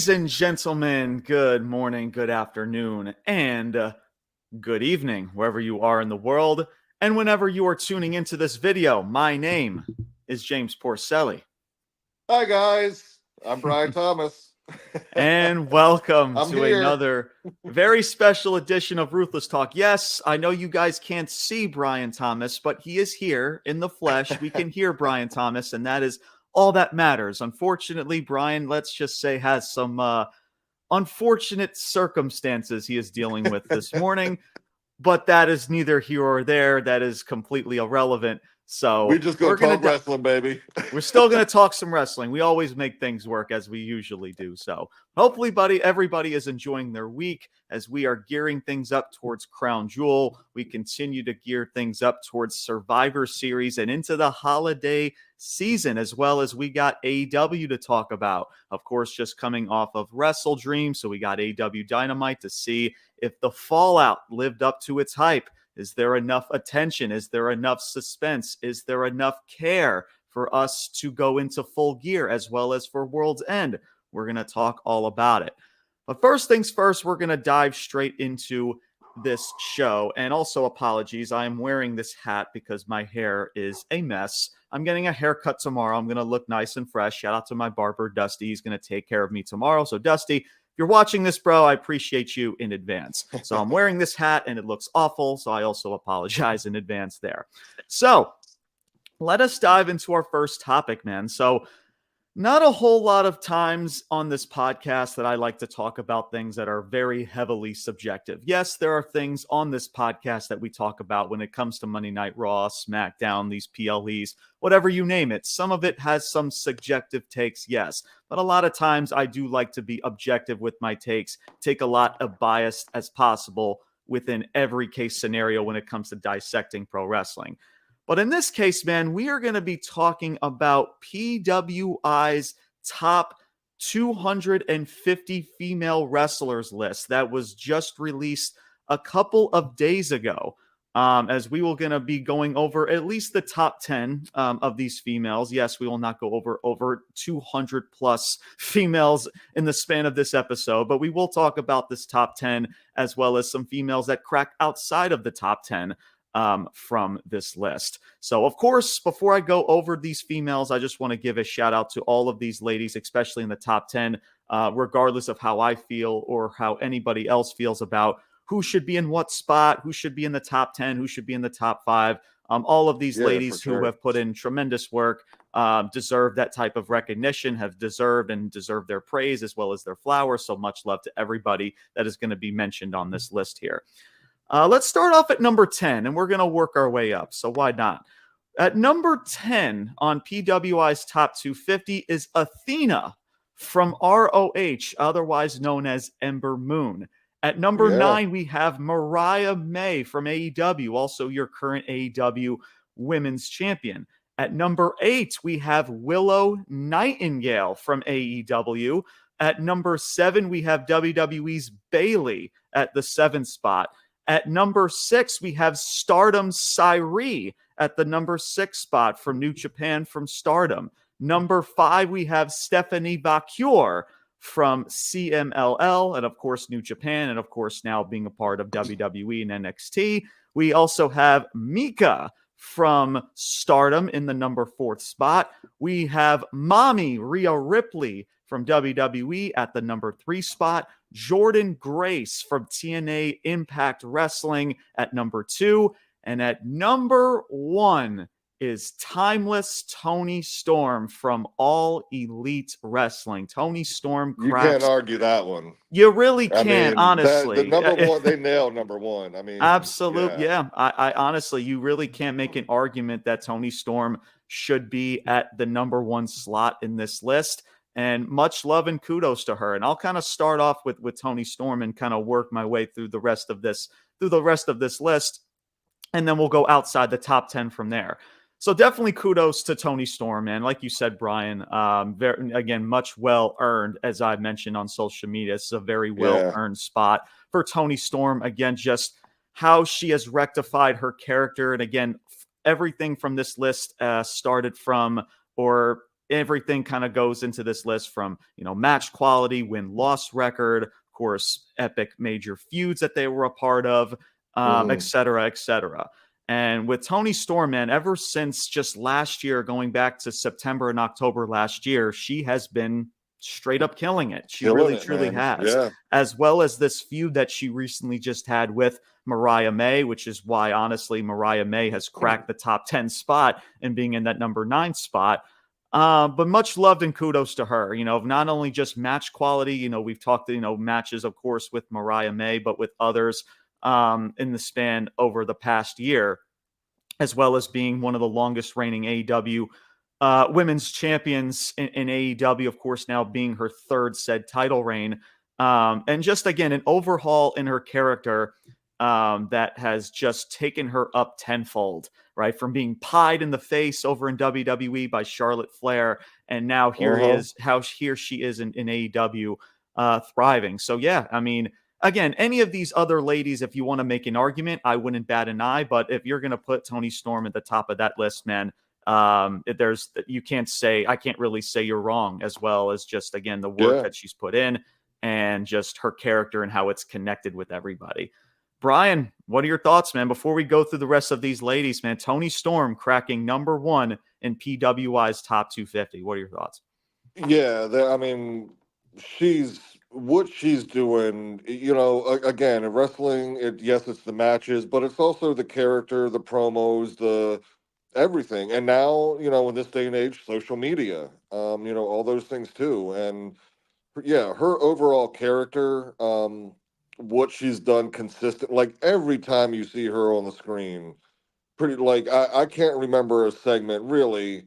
Ladies and gentlemen, good morning, good afternoon, and good evening, wherever you are in the world, and whenever you are tuning into this video. My name is James Porcelli. Hi, guys. I'm Brian Thomas. And welcome I'm to here. another very special edition of Ruthless Talk. Yes, I know you guys can't see Brian Thomas, but he is here in the flesh. We can hear Brian Thomas, and that is all that matters. Unfortunately, Brian, let's just say, has some unfortunate circumstances he is dealing with this morning, but that is neither here or there. That is completely irrelevant. So We just gonna talk wrestling, baby. We're still going to talk some wrestling. We always make things work as we usually do. So hopefully, everybody is enjoying their week as we are gearing things up towards Crown Jewel. We continue to gear things up towards Survivor Series and into the holiday season, as well as we got AEW to talk about. Of course, just coming off of WrestleDream. So we got Aew Dynamite to see if the fallout lived up to its hype. Is there enough attention? Is there enough suspense? Is there enough care for us to go into full gear, as well as for World's End? We're going to talk all about it. But first things first, we're going to dive straight into this show. And also, apologies, I am wearing this hat because my hair is a mess. I'm getting a haircut tomorrow. I'm going to look nice and fresh. Shout out to my barber, Dusty. He's going to take care of me tomorrow. So, Dusty, if you're watching this, bro, I appreciate you in advance. So I'm wearing this hat and it looks awful. So I also apologize in advance there. So let us dive into our first topic, man. So not a whole lot of times on this podcast that I like to talk about things that are very heavily subjective. Yes, there are things on this podcast that we talk about when it comes to Monday Night Raw, SmackDown, these PLEs, whatever you name it. Some of it has some subjective takes, yes. But a lot of times I do like to be objective with my takes, take a lot of bias as possible within every case scenario when it comes to dissecting pro wrestling. But in this case, man, we are going to be talking about PWI's top 250 female wrestlers list that was just released a couple of days ago. As we will going to be going over at least the top 10 of these females. Yes, we will not go over 200 plus females in the span of this episode, but we will talk about this top 10 as well as some females that crack outside of the top 10 from this list. So, of course, before I go over these females, I just want to give a shout out to all of these ladies, especially in the top 10, regardless of how I feel or how anybody else feels about who should be in what spot, who should be in the top 10, who should be in the top 5. All of these ladies who have put in tremendous work deserve that type of recognition, have deserved their praise as well as their flowers. So much love to everybody that is going to be mentioned on this list here. Let's start off at number 10, and we're going to work our way up, so why not? At number 10 on PWI's Top 250 is Athena from ROH, otherwise known as Ember Moon. At number 9, we have Mariah May from AEW, also your current AEW Women's Champion. At number 8, we have Willow Nightingale from AEW. At number 7, we have WWE's Bayley at the 7th spot. At number 6, we have Stardom's Sairi at the number 6 spot from New Japan from Stardom. Number 5, we have Stephanie Vacuur from CMLL and, of course, New Japan, and, of course, now being a part of WWE and NXT. We also have Mika from Stardom in the number 4th spot. We have Mommy Rhea Ripley from WWE at the number 3 spot. Jordan Grace from TNA Impact Wrestling at number 2. And at number 1 is timeless Toni Storm from All Elite Wrestling. Toni Storm cracks. You can't argue that one. You really can't, honestly. The number 1, they nailed number 1. I mean, absolutely, yeah. I honestly, you really can't make an argument that Toni Storm should be at the number 1 slot in this list. And much love and kudos to her. And I'll kind of start off with Toni Storm and kind of work my way through the rest of this list. And then we'll go outside the top 10 from there. So definitely kudos to Toni Storm, man. Like you said, Brian, again, much well-earned, as I mentioned on social media. It's a very well-earned spot for Toni Storm. Again, just how she has rectified her character. And again, everything from this list started from, or everything kind of goes into this list from, match quality, win-loss record, of course, epic major feuds that they were a part of, et cetera, et cetera. And with Toni Storm, man, ever since just last year, going back to September and October last year, she has been straight up killing it. She really, truly has. Yeah. As well as this feud that she recently just had with Mariah May, which is why, honestly, Mariah May has cracked the top 10 spot and being in that number 9 spot. But much loved and kudos to her, not only just match quality, we've talked, matches, of course, with Mariah May, but with others in the span over the past year, as well as being one of the longest reigning AEW women's champions in AEW, of course, now being her third said title reign. And just, again, an overhaul in her character that has just taken her up tenfold, right? From being pied in the face over in WWE by Charlotte Flair, and now here she is in AEW thriving. So, yeah, I mean, again, any of these other ladies, if you want to make an argument, I wouldn't bat an eye. But if you're going to put Toni Storm at the top of that list, man, I can't really say you're wrong, as well as just, again, the work that she's put in and just her character and how it's connected with everybody. Brian, what are your thoughts, man? Before we go through the rest of these ladies, man, Toni Storm cracking number 1 in PWI's top 250. What are your thoughts? Yeah, I mean, what she's doing, again, in wrestling, yes, it's the matches, but it's also the character, the promos, the everything. And now, in this day and age, social media, all those things too. And yeah, her overall character, what she's done consistent, like every time you see her on the screen, I can't remember a segment really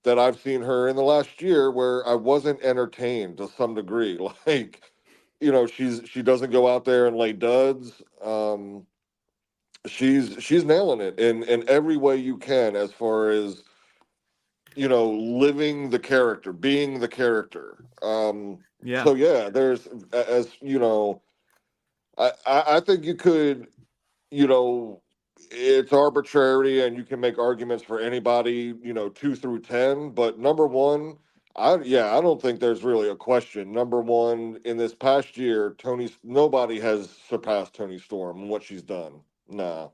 that I've seen her in the last year where I wasn't entertained to some degree. Like, she doesn't go out there and lay duds. She's nailing it in every way you can, as far as, living the character, being the character. Yeah. So yeah, there's, as I think you could, it's arbitrary and you can make arguments for anybody, 2 through 10, but number 1, I don't think there's really a question. Number 1 in this past year, nobody has surpassed Toni Storm and what she's done. Nah.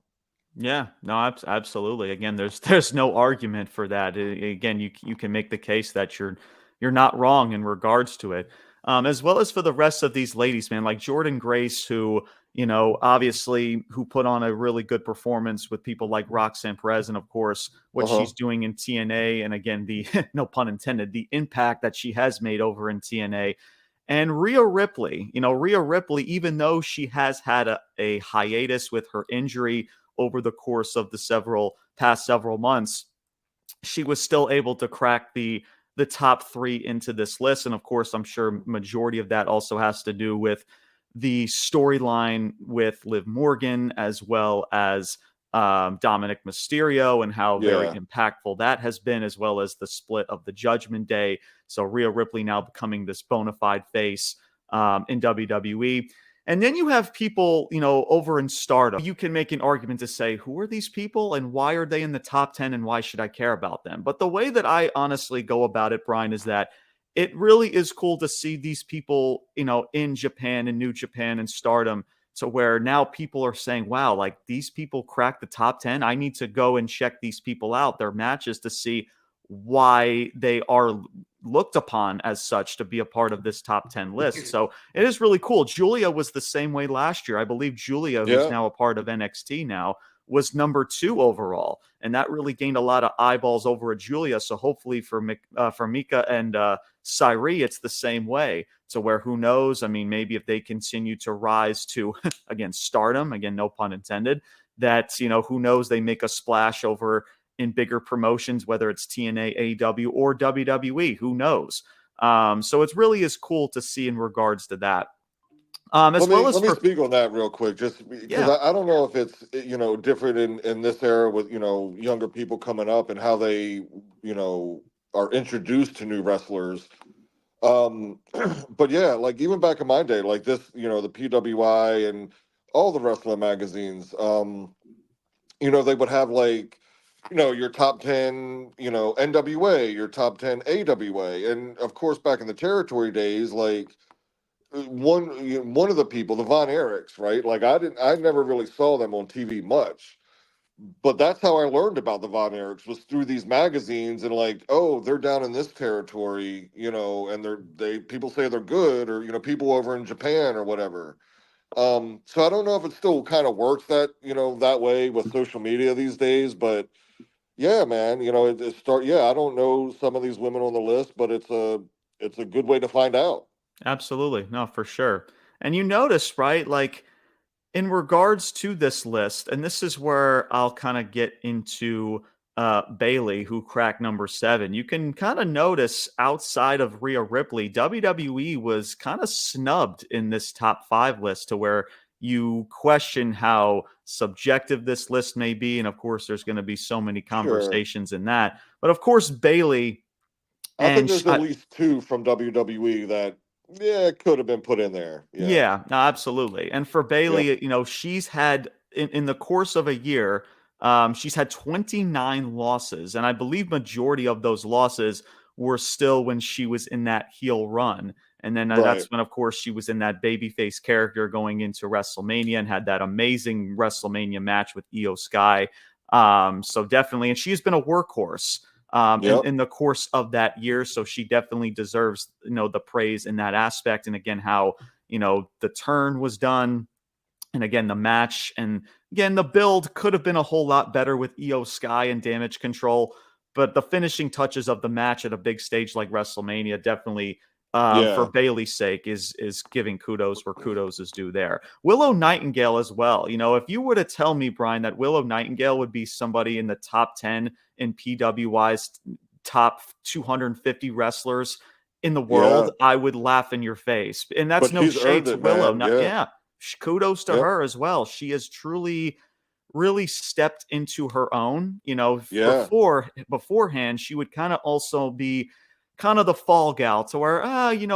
Yeah, no, absolutely. Again, there's no argument for that. Again, you can make the case that you're not wrong in regards to it. As well as for the rest of these ladies, man, like Jordynne Grace, who, obviously who put on a really good performance with people like Roxanne Perez, and of course what she's doing in TNA, and again, the no pun intended, the impact that she has made over in TNA. And Rhea Ripley, even though she has had a hiatus with her injury over the course of the past several months, she was still able to crack the top 3 into this list. And of course, I'm sure majority of that also has to do with the storyline with Liv Morgan, as well as Dominic Mysterio, and how very impactful that has been, as well as the split of the Judgment Day. So Rhea Ripley now becoming this bona fide face in WWE. And then you have people, over in Stardom. You can make an argument to say, who are these people and why are they in the top 10 and why should I care about them? But the way that I honestly go about it, Brian, is that it really is cool to see these people, in Japan and New Japan and Stardom, to where now people are saying, wow, like these people crack the top 10. I need to go and check these people out, their matches, to see why they are looked upon as such to be a part of this top 10 list. So it is really cool. Julia was the same way last year. I believe Julia, who's now a part of NXT now, was number 2 overall. And that really gained a lot of eyeballs over at Julia. So hopefully for Mika and Sairi, it's the same way, to where, who knows? I mean, maybe if they continue to rise to, again, stardom, again, no pun intended, that, who knows, they make a splash over in bigger promotions, whether it's TNA, AEW, or WWE, who knows? So it really is cool to see in regards to that. Let me speak on that real quick, just because I don't know if it's, different in this era with, younger people coming up and how they, are introduced to new wrestlers. But yeah, like even back in my day, like this, the PWI and all the wrestling magazines, they would have like your top 10, NWA, your top 10 AWA. And of course, back in the territory days, like one of the people, the Von Erichs, right? Like I never really saw them on TV much, but that's how I learned about the Von Erichs was through these magazines and like, oh, they're down in this territory, and people say they're good, or people over in Japan or whatever. So I don't know if it still kind of works that way with social media these days, but yeah, man, I don't know some of these women on the list, but it's a good way to find out. Absolutely. No, for sure. And you notice, right? Like in regards to this list, and this is where I'll kind of get into Bailey, who cracked number 7. You can kind of notice outside of Rhea Ripley, WWE was kind of snubbed in this top 5 list to where you question how subjective this list may be. And of course, there's going to be so many Sure. conversations in that. But of course, Bailey I think and there's at least two from WWE that, yeah, could have been put in there. Yeah. yeah, no, absolutely. And for Yep. Bailey, she's had in the course of a year, she's had 29 losses, and I believe majority of those losses were still when she was in that heel run. And then Right. that's when, of course, she was in that babyface character going into WrestleMania and had that amazing WrestleMania match with Io Sky. So definitely, and she's been a workhorse Yep. in the course of that year. So she definitely deserves, the praise in that aspect. And again, how, the turn was done. And again, the match and again, the build could have been a whole lot better with Io Sky and Damage Control. But the finishing touches of the match at a big stage like WrestleMania definitely, for Yeah. Bailey's sake, is giving kudos where kudos is due there. Willow Nightingale as well. If you were to tell me, Brian, that Willow Nightingale would be somebody in the top 10 in PWI's top 250 wrestlers in the Yeah. world, I would laugh in your face. And that's But no she's shade earned to it, Willow. man. Not, Yeah. yeah, kudos to Yep. her as well. She has truly really stepped into her own. Yeah. Beforehand, she would kind of also be kind of the fall gal to where,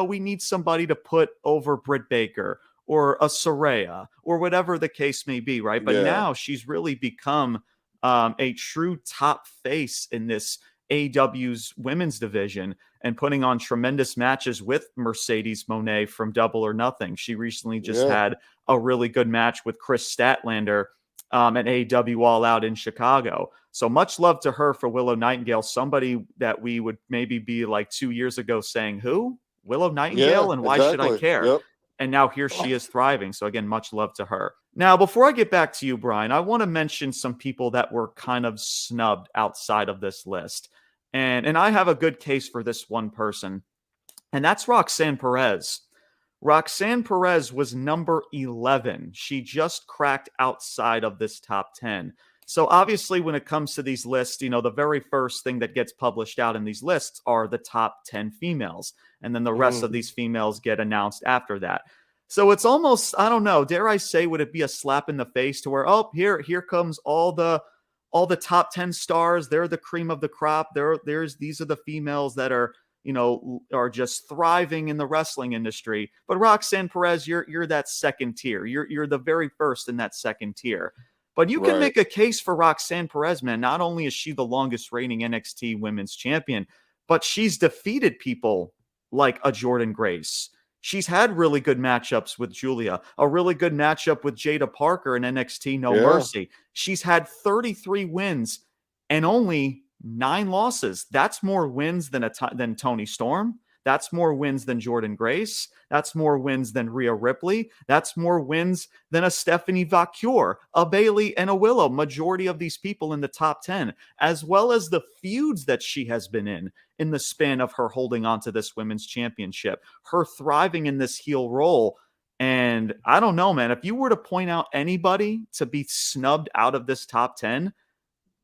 we need somebody to put over Britt Baker or a Soraya or whatever the case may be, right? But Yeah. now she's really become a true top face in this AW's women's division and putting on tremendous matches with Mercedes Monet from Double or Nothing. She recently just Yeah. had a really good match with Chris Statlander at AEW All Out in Chicago. So much love to her for Willow Nightingale, somebody that we would maybe be like 2 years ago saying, who? Willow Yeah. Nightingale? And why should I Exactly. care? Yep. And now here she is thriving. So again, much love to her. Now, before I get back to you, Brian, I want to mention some people that were kind of snubbed outside of this list. And I have a good case for this one person, and that's Roxanne Perez. Roxanne Perez was number 11. She just cracked outside of this top 10. So obviously, when it comes to these lists, the very first thing that gets published out in these lists are the top 10 females. And then the rest of Hmm. these females get announced after that. So it's almost, I don't know, dare I say, would it be a slap in the face to where, oh, here comes all the top 10 stars. They're the cream of the crop. These are the females that are just thriving in the wrestling industry. But Roxanne Perez, you're that second tier. You're the very first in that second tier. But you can Right. make a case for Roxanne Perez, man. Not only is she the longest reigning NXT Women's Champion, but she's defeated people like a Jordan Grace. She's had really good matchups with Julia, a really good matchup with Jada Parker in NXT No Yeah. Mercy. She's had 33 wins and only 9 losses. That's more wins than Toni Storm. That's more wins than Jordan Grace. That's more wins than Rhea Ripley. That's more wins than a Stephanie Vacure, a Bailey, and a Willow. Majority of these people in the top 10, as well as the feuds that she has been in the span of her holding on to this women's championship, her thriving in this heel role. And I don't know, man, if you were to point out anybody to be snubbed out of this top 10,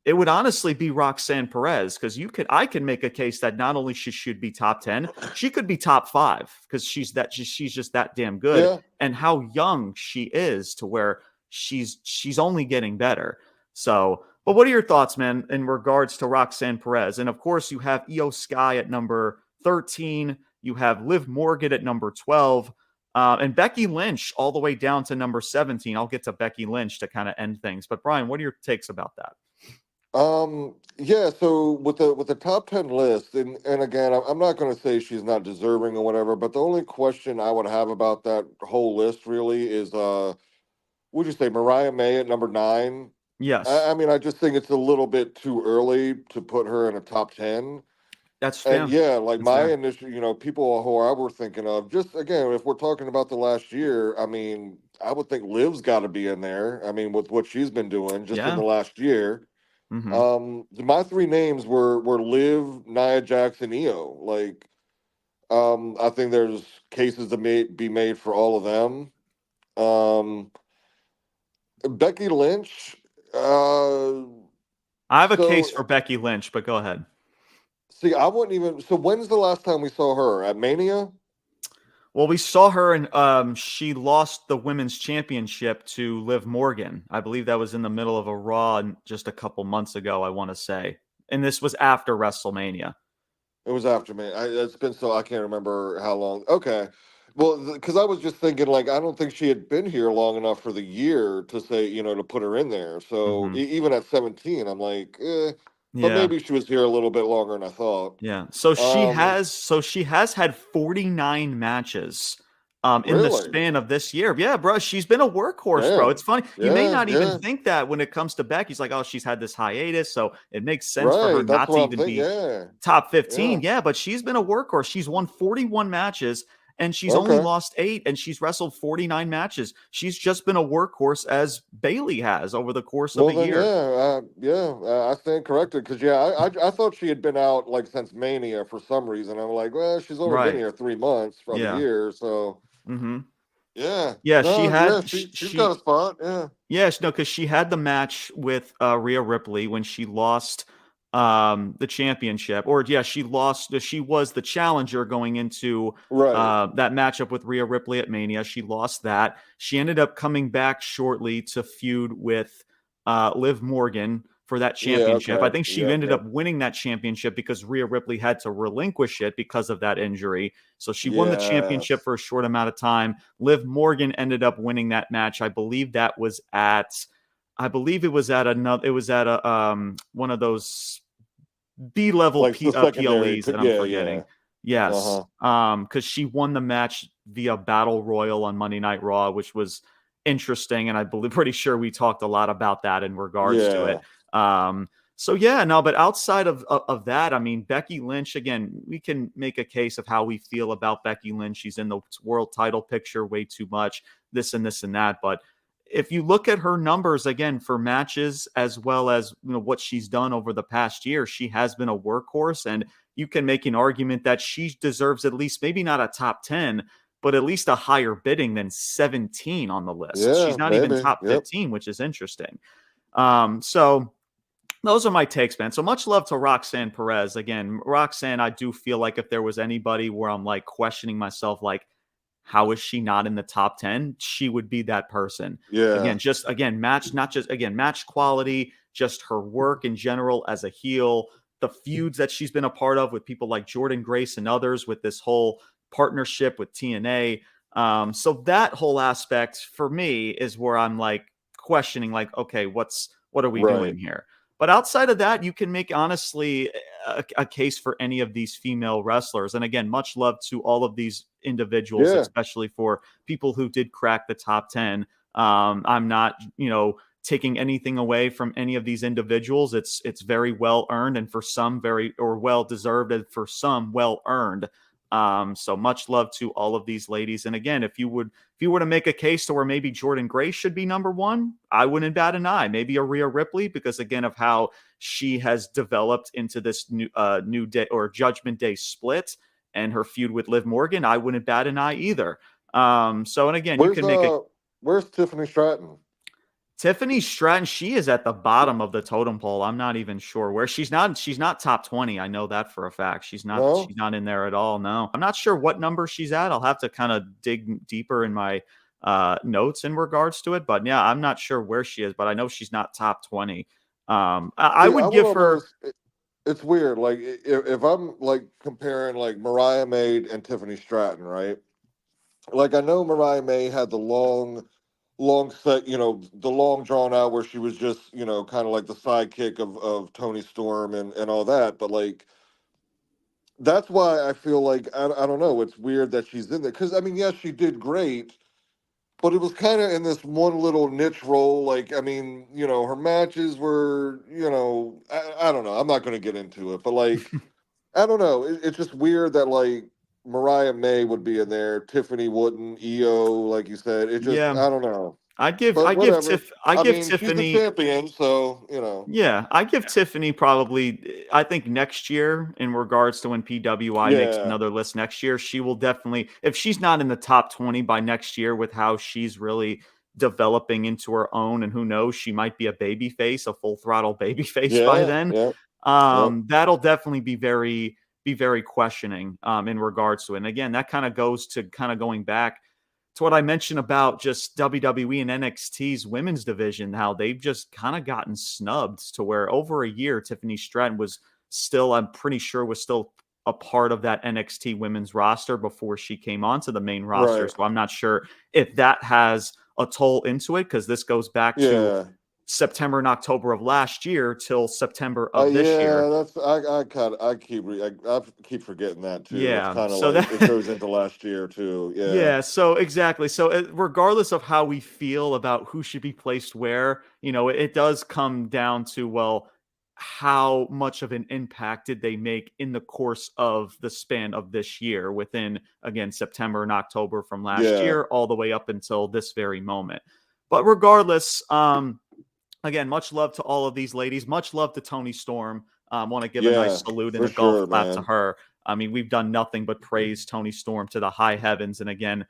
it would honestly be Roxanne Perez, because I can make a case that not only she should be top 10, she could be top 5 because she's just that damn good, Yeah. and how young she is to where she's only getting better. So, but what are your thoughts, man, in regards to Roxanne Perez? And of course, you have Io Sky at number 13, you have Liv Morgan at number 12, and Becky Lynch all the way down to number 17. I'll get to Becky Lynch to kind of end things. But Brian, what are your takes about that? Yeah, so with the top 10 list, and again, I'm not going to say she's not deserving or whatever, but the only question I would have about that whole list really is, would you say Mariah May at number 9? Yes, I mean, I just think it's a little bit too early to put her in a top 10. that's And fair. yeah, like That's my fair. initial, people who I were thinking of, just again, if we're talking about the last year, I mean, I would think Liv's got to be in there. I mean, with what she's been doing just in Yeah. the last year. Hmm. My three names were Liv, Nia Jax, and Io. Like, I think there's cases to be made for all of them. Um, Becky Lynch. Uh, I have a case so for Becky Lynch, but go ahead. see, I wouldn't even. So when's the last time we saw her at Mania? Well, we saw her and she lost the women's championship to Liv Morgan. I believe that was in the middle of a Raw just a couple months ago, I want to say. And this was after WrestleMania. It was after me. It's been so I can't remember how long. Okay, well, because I was just thinking, like, I don't think she had been here long enough for the year to say, to put her in there. So Hmm. even at 17, I'm like, but Yeah. maybe she was here a little bit longer than I thought. Yeah. So she Um, has so she has had 49 matches in the really? span of this year. Yeah, bro, she's been a workhorse, bro. It's Damn. funny. You may Yeah, not even yeah. think that when it comes to Becky. He's like, "Oh, she's had this hiatus, so it makes sense for her Right. That's not to what I'm even thinking. be Yeah, top yeah. 15." Yeah, but she's been a workhorse. She's won 41 matches and she's only Okay. lost 8 and she's wrestled 49 matches. She's just been a workhorse as Bailey has over the course of Well a then, year. I stand corrected because I thought she had been out like since Mania for some reason. I'm like, well, she's only been Right. here 3 months of the Yeah. year, so Mhm. yeah, Yeah, she no, yeah, had she's got a spot, yeah, yes, no, because she had the match with Rhea Ripley when she lost the championship. Or yeah, she lost she was the challenger going into right, that matchup with Rhea Ripley at Mania. She lost that. She ended up coming back shortly to feud with Liv Morgan for that yeah, championship. I okay, think she yep, ended yep, up winning that championship because Rhea Ripley had to relinquish it because of that injury. So she won the championship yes, for a short amount of time. Liv Morgan ended up winning that match. I believe it was at another it was at a one of those B level like the secondary, PLEs that I'm yeah, yeah, forgetting. Yes. uh-huh, Because she won the match via Battle Royal on Monday Night Raw, which was interesting, and I believe pretty sure we talked a lot about that in regards to it. yeah, Um, so yeah, no, but outside of that, I mean, Becky Lynch, again, we can make a case of how we feel about Becky Lynch. She's in the world title picture way too much, this and that. But if you look at her numbers again for matches as well as what she's done over the past year, she has been a workhorse, and you can make an argument that she deserves at least maybe not a top 10, but at least a higher bidding than 17 on the list. She's yeah, not even maybe, top yep, 15, which is interesting. So those are my takes, man. So much love to Roxanne Perez. Again, Roxanne, I do feel like if there was anybody where I'm like questioning myself, like, how is she not in the top 10? She would be that person. yeah, Again, just again, match, not just again, match quality, just her work in general as a heel, the feuds that she's been a part of with people like Jordan Grace and others with this whole partnership with TNA. So that whole aspect for me is where I'm like questioning, like, okay, what are we doing right, here? But outside of that, you can make honestly a case for any of these female wrestlers. And again, much love to all of these individuals, yeah, especially for people who did crack the top 10. I'm not, taking anything away from any of these individuals. It's very well earned, and for some very or well deserved, and for some well earned. So much love to all of these ladies. And again, if you were to make a case to where maybe Jordan Grace should be number one, I wouldn't bat an eye. Maybe a Rhea Ripley, because again of how she has developed into this new day or Judgment Day split and her feud with Liv Morgan, I wouldn't bat an eye either. So and again, you where's can make a where's Tiffany Stratton? Tiffany Stratton, she is at the bottom of the totem pole. I'm not even sure where she's not top 20. I know that for a fact. No, She's not in there at all. No. I'm not sure what number she's at. I'll have to kind of dig deeper in my notes in regards to it. But yeah, I'm not sure where she is, but I know she's not top 20. I see, I would would give her almost. It's weird. Like if I'm like comparing like Mariah May and Tiffany Stratton, right? Like I know Mariah May had the long long set, the long drawn out where she was just, kind of like the sidekick of Toni Storm and all that. But like, that's why I feel like, I don't know, it's weird that she's in there. Because, I mean, yes, she did great, but it was kind of in this one little niche role. Like, I mean, her matches were, I don't know. I'm not going to get into it, but like, I don't know. It's just weird that like Mariah May would be in there, Tiffany wouldn't, EO, like you said. It just, Yeah, I don't know. I'd give But I give whatever. Tiff I I give mean, she's the Tiffany. champion, so Yeah, I give Tiffany probably, I think next year, in regards to when PWI makes yeah, another list next year, she will definitely, if she's not in the top 20 by next year with how she's really developing into her own, and who knows, she might be a baby face, a full throttle baby face by yeah, then. yeah, yep, That'll definitely be very questioning in regards to it. And again, that kind of goes to kind of going back to what I mentioned about just WWE and NXT's women's division, how they've just kind of gotten snubbed to where over a year, Tiffany Stratton was still, I'm pretty sure, was still a part of that NXT women's roster before she came onto the main roster. right, So I'm not sure if that has a toll into it, because this goes back to yeah. September and October of last year till September of this year. Yeah, that's I kind of I keep forgetting that too. That's Yeah. kind of So like it that goes into last year too. Yeah, Yeah, so exactly. So regardless of how we feel about who should be placed where, it does come down to, well, how much of an impact did they make in the course of the span of this year, within, again, September and October from last yeah, year all the way up until this very moment. But regardless, again, much love to all of these ladies. Much love to Toni Storm. Want to give a nice yeah, salute and for a golf sure, clap to man. her. I mean, we've done nothing but praise Toni Storm to the high heavens. And again,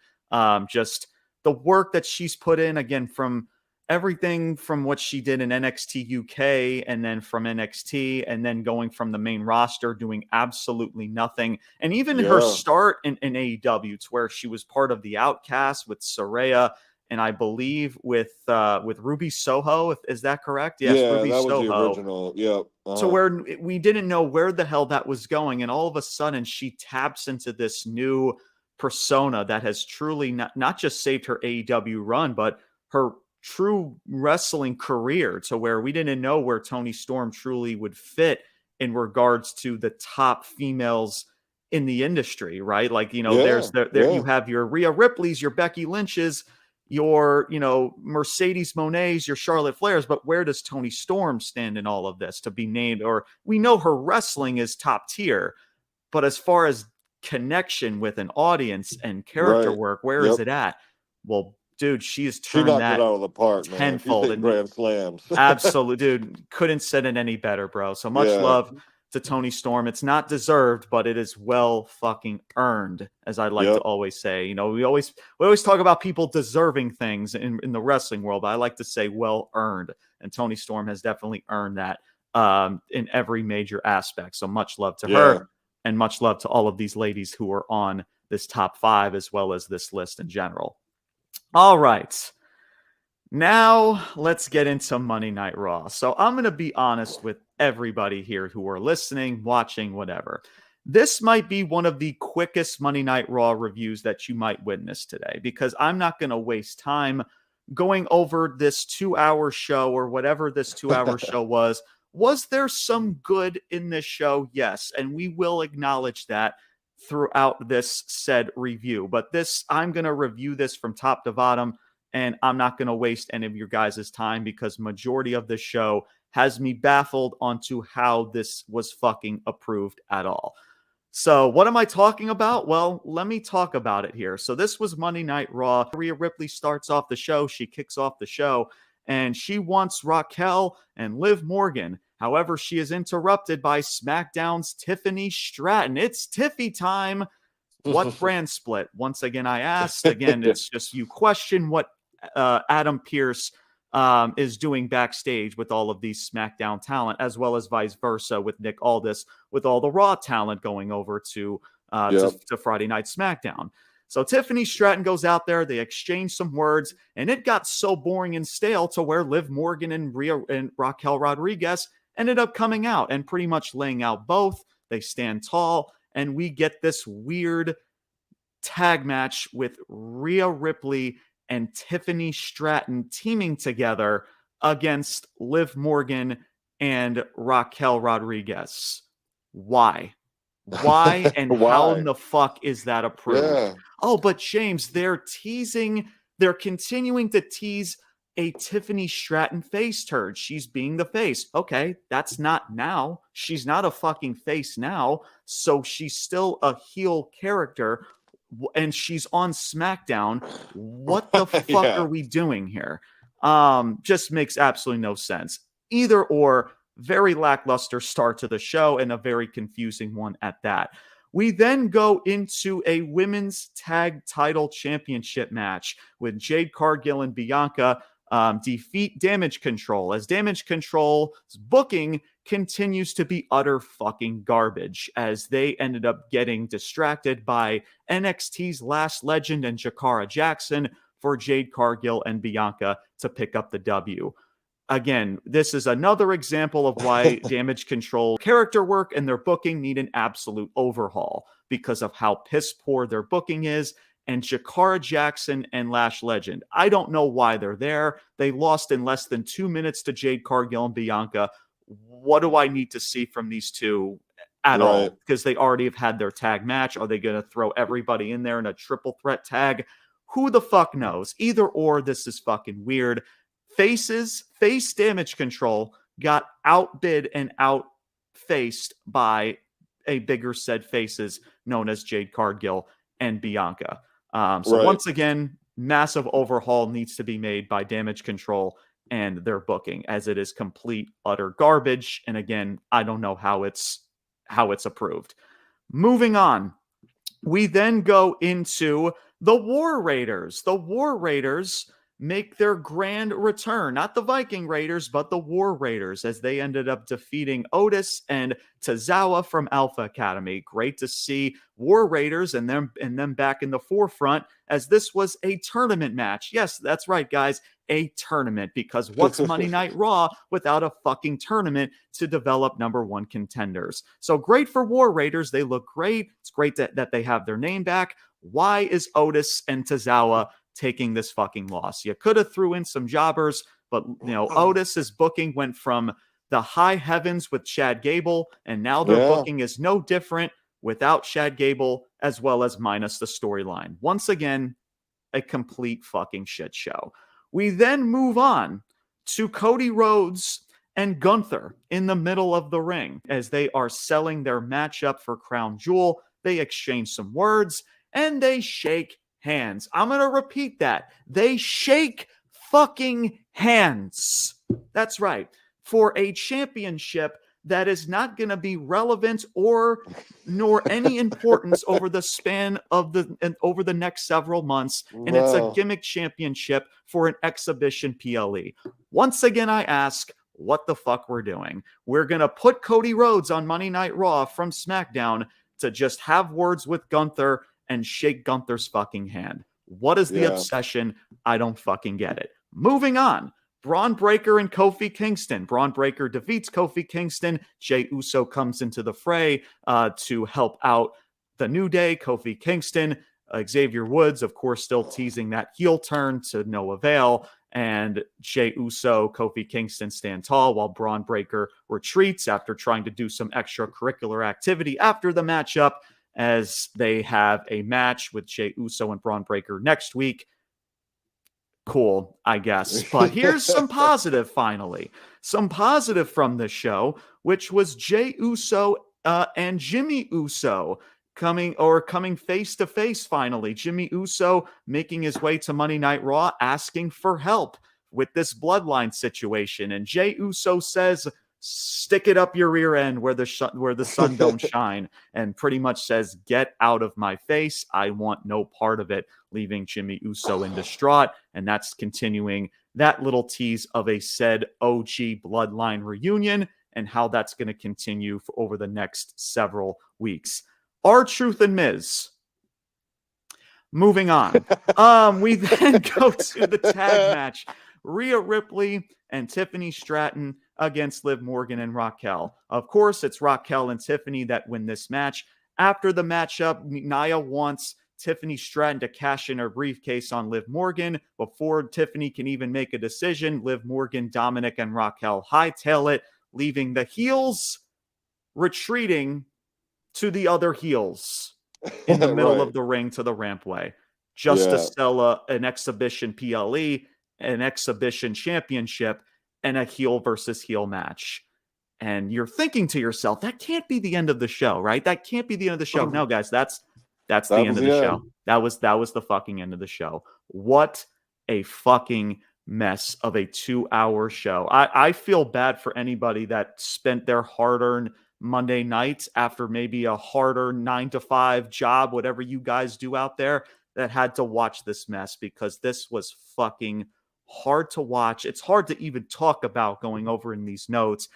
just the work that she's put in, again, from everything from what she did in NXT UK, and then from NXT, and then going from the main roster, doing absolutely nothing. And even her Yeah, start in AEW, to where she was part of the Outcast with Saraya, and I believe with Ruby Soho. Is that correct? Yes, yeah, Ruby that was the Soho. original. Yep. So Uh-huh. where we didn't know where the hell that was going, and all of a sudden she taps into this new persona that has truly not just saved her AEW run, but her true wrestling career, to where we didn't know where Toni Storm truly would fit in regards to the top females in the industry, right? Like, Yeah, you yeah, have your Rhea Ripley's, your Becky Lynch's, your, Mercedes Monet's, your Charlotte Flair's, but where does Toni Storm stand in all of this to be named? Or we know her wrestling is top tier, but as far as connection with an audience and character right. work, where is Yep. it at? Well, dude, she has She turned knocked it that out of the park, man. She's tenfold. hitting And grand slams. absolutely, dude, couldn't said it any better, bro. So much Yeah, love to Toni Storm. It's not deserved, but it is well fucking earned, as I like to yep. always say. We always talk about people deserving things in the wrestling world, but I like to say well earned. And Toni Storm has definitely earned that in every major aspect. So much love to Yeah. her, and much love to all of these ladies who are on this top 5, as well as this list in general. All right. Now, let's get into Monday Night Raw. So, I'm going to be honest with everybody here who are listening, watching, whatever. This might be one of the quickest Monday Night Raw reviews that you might witness today, because I'm not going to waste time going over this 2-hour show, or whatever this 2-hour show was. Was there some good in this show? Yes. And we will acknowledge that throughout this said review. But I'm going to review this from top to bottom, and I'm not going to waste any of your guys' time, because majority of this show has me baffled onto how this was fucking approved at all. So what am I talking about? Well, let me talk about it here. So this was Monday Night Raw. Rhea Ripley starts off the show. She kicks off the show, and she wants Raquel and Liv Morgan. However, she is interrupted by SmackDown's Tiffany Stratton. It's Tiffy time. What brand split? Once again, I asked. Again, it's just, you question what Adam Pearce is doing backstage with all of these SmackDown talent, as well as vice versa with Nick Aldis, with all the Raw talent going over to Yep. Friday Night SmackDown. So Tiffany Stratton goes out there, they exchange some words, and it got so boring and stale to where Liv Morgan and Raquel Rodriguez ended up coming out and pretty much laying out both. They stand tall, and we get this weird tag match with Rhea Ripley and Tiffany Stratton teaming together against Liv Morgan and Raquel Rodriguez. Why? Why and how in Why? the fuck is that approved? Yeah. Oh, but James, they're continuing to tease a Tiffany Stratton face turd. She's being the face. Okay, that's not now. She's not a fucking face now. So she's still a heel character and she's on SmackDown. What the fuck Yeah. are we doing here? Just makes absolutely no sense. Either or, very lackluster start to the show and a very confusing one at that. We then go into a women's tag title championship match with Jade Cargill and Bianca defeat Damage Control, as Damage Control's booking continues to be utter fucking garbage, as they ended up getting distracted by NXT's Last Legend and Jakara Jackson for Jade Cargill and Bianca to pick up the W. Again, this is another example of why Damage Control character work and their booking need an absolute overhaul because of how piss poor their booking is. And Jakara Jackson and Lash Legend, I don't know why they're there. They lost in less than 2 minutes to Jade Cargill and Bianca. What do I need to see from these two at all? Because they already have had their tag match. Are they going to throw everybody in there in a triple threat tag? Who the fuck knows? Either or, this is fucking weird. Face Damage Control got outbid and outfaced by a bigger said faces known as Jade Cargill and Bianca. Once again, massive overhaul needs to be made by Damage Control and their booking, as it is complete utter garbage. And again, I don't know how it's approved. Moving on, we then go into the War Raiders. The War Raiders make their grand return. Not the Viking Raiders, but the War Raiders, as they ended up defeating Otis and Tozawa from Alpha Academy. Great to see War Raiders and them back in the forefront, as this was a tournament match. Yes, that's right, guys. A tournament, because what's Monday Night Raw without a fucking tournament to develop number one contenders? So great for War Raiders. They look great. It's great that they have their name back. Why is Otis and Tozawa taking this fucking loss? You could have threw in some jobbers, but Otis's booking went from the high heavens with Chad Gable, and now their booking is no different without Chad Gable, as well as minus the storyline. Once again, a complete fucking shit show. We then move on to Cody Rhodes and Gunther in the middle of the ring, as they are selling their matchup for Crown Jewel. They exchange some words and they shake hands. I'm going to repeat that. They shake fucking hands. That's right. For a championship that is not going to be relevant nor any importance over the span of over the next several months. And it's a gimmick championship for an exhibition PLE. Once again, I ask, what the fuck we're doing? We're going to put Cody Rhodes on Monday Night Raw from SmackDown to just have words with Gunther and shake Gunther's fucking hand. What is the obsession? I don't fucking get it. Moving on. Braun Breaker and Kofi Kingston. Braun Breaker defeats Kofi Kingston. Jey Uso comes into the fray to help out the New Day. Kofi Kingston, Xavier Woods, of course, still teasing that heel turn to no avail. And Jey Uso, Kofi Kingston stand tall while Braun Breaker retreats after trying to do some extracurricular activity after the matchup, as they have a match with Jey Uso and Braun Breaker next week. Cool, I guess. But here's some positive, finally. Some positive from this show, which was Jey Uso and Jimmy Uso coming face to face finally. Jimmy Uso making his way to Monday Night Raw, asking for help with this bloodline situation. And Jey Uso says, stick it up your rear end where the sun don't shine, and pretty much says, get out of my face. I want no part of it, leaving Jimmy Uso in distraught. And that's continuing that little tease of a said OG bloodline reunion and how that's going to continue for over the next several weeks. R-Truth and Miz. Moving on. We then go to the tag match. Rhea Ripley and Tiffany Stratton against Liv Morgan and Raquel. Of course, it's Raquel and Tiffany that win this match. After the matchup, Nia wants Tiffany Stratton to cash in her briefcase on Liv Morgan. Before Tiffany can even make a decision, Liv Morgan, Dominic, and Raquel hightail it, leaving the heels retreating to the other heels in the middle of Right. the ring to the rampway, just to Yeah. sell an exhibition PLE, an exhibition championship, and a heel versus heel match. And you're thinking to yourself, that can't be the end of the show, right? That can't be the end of the show. No, guys, that's the That end was of the the show. end. That was the fucking end of the show. What a fucking mess of a 2-hour show. I feel bad for anybody that spent their hard-earned Monday nights after maybe a harder 9 to 5 job, whatever you guys do out there, that had to watch this mess, because this was fucking hard to watch. It's hard to even talk about going over in these notes.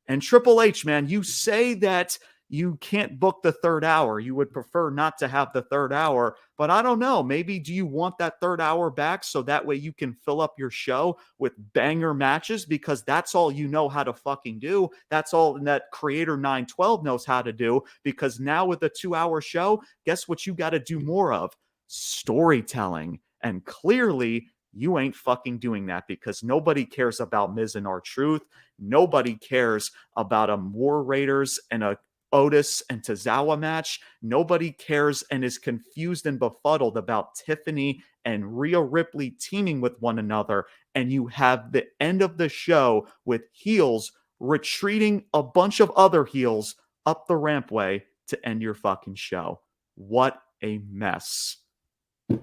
And Triple H, man, you say that you can't book the third hour. You would prefer not to have the third hour, but I don't know. Maybe do you want that third hour back so that way you can fill up your show with banger matches, because that's all you know how to fucking do. That's all that Creator 912 knows how to do, because now with a 2-hour show, guess what you got to do more of? Storytelling. And clearly, you ain't fucking doing that, because nobody cares about Miz and R-Truth. Nobody cares about a War Raiders and a Otis and Tozawa match. Nobody cares and is confused and befuddled about Tiffany and Rhea Ripley teaming with one another. And you have the end of the show with heels retreating a bunch of other heels up the rampway to end your fucking show. What a mess.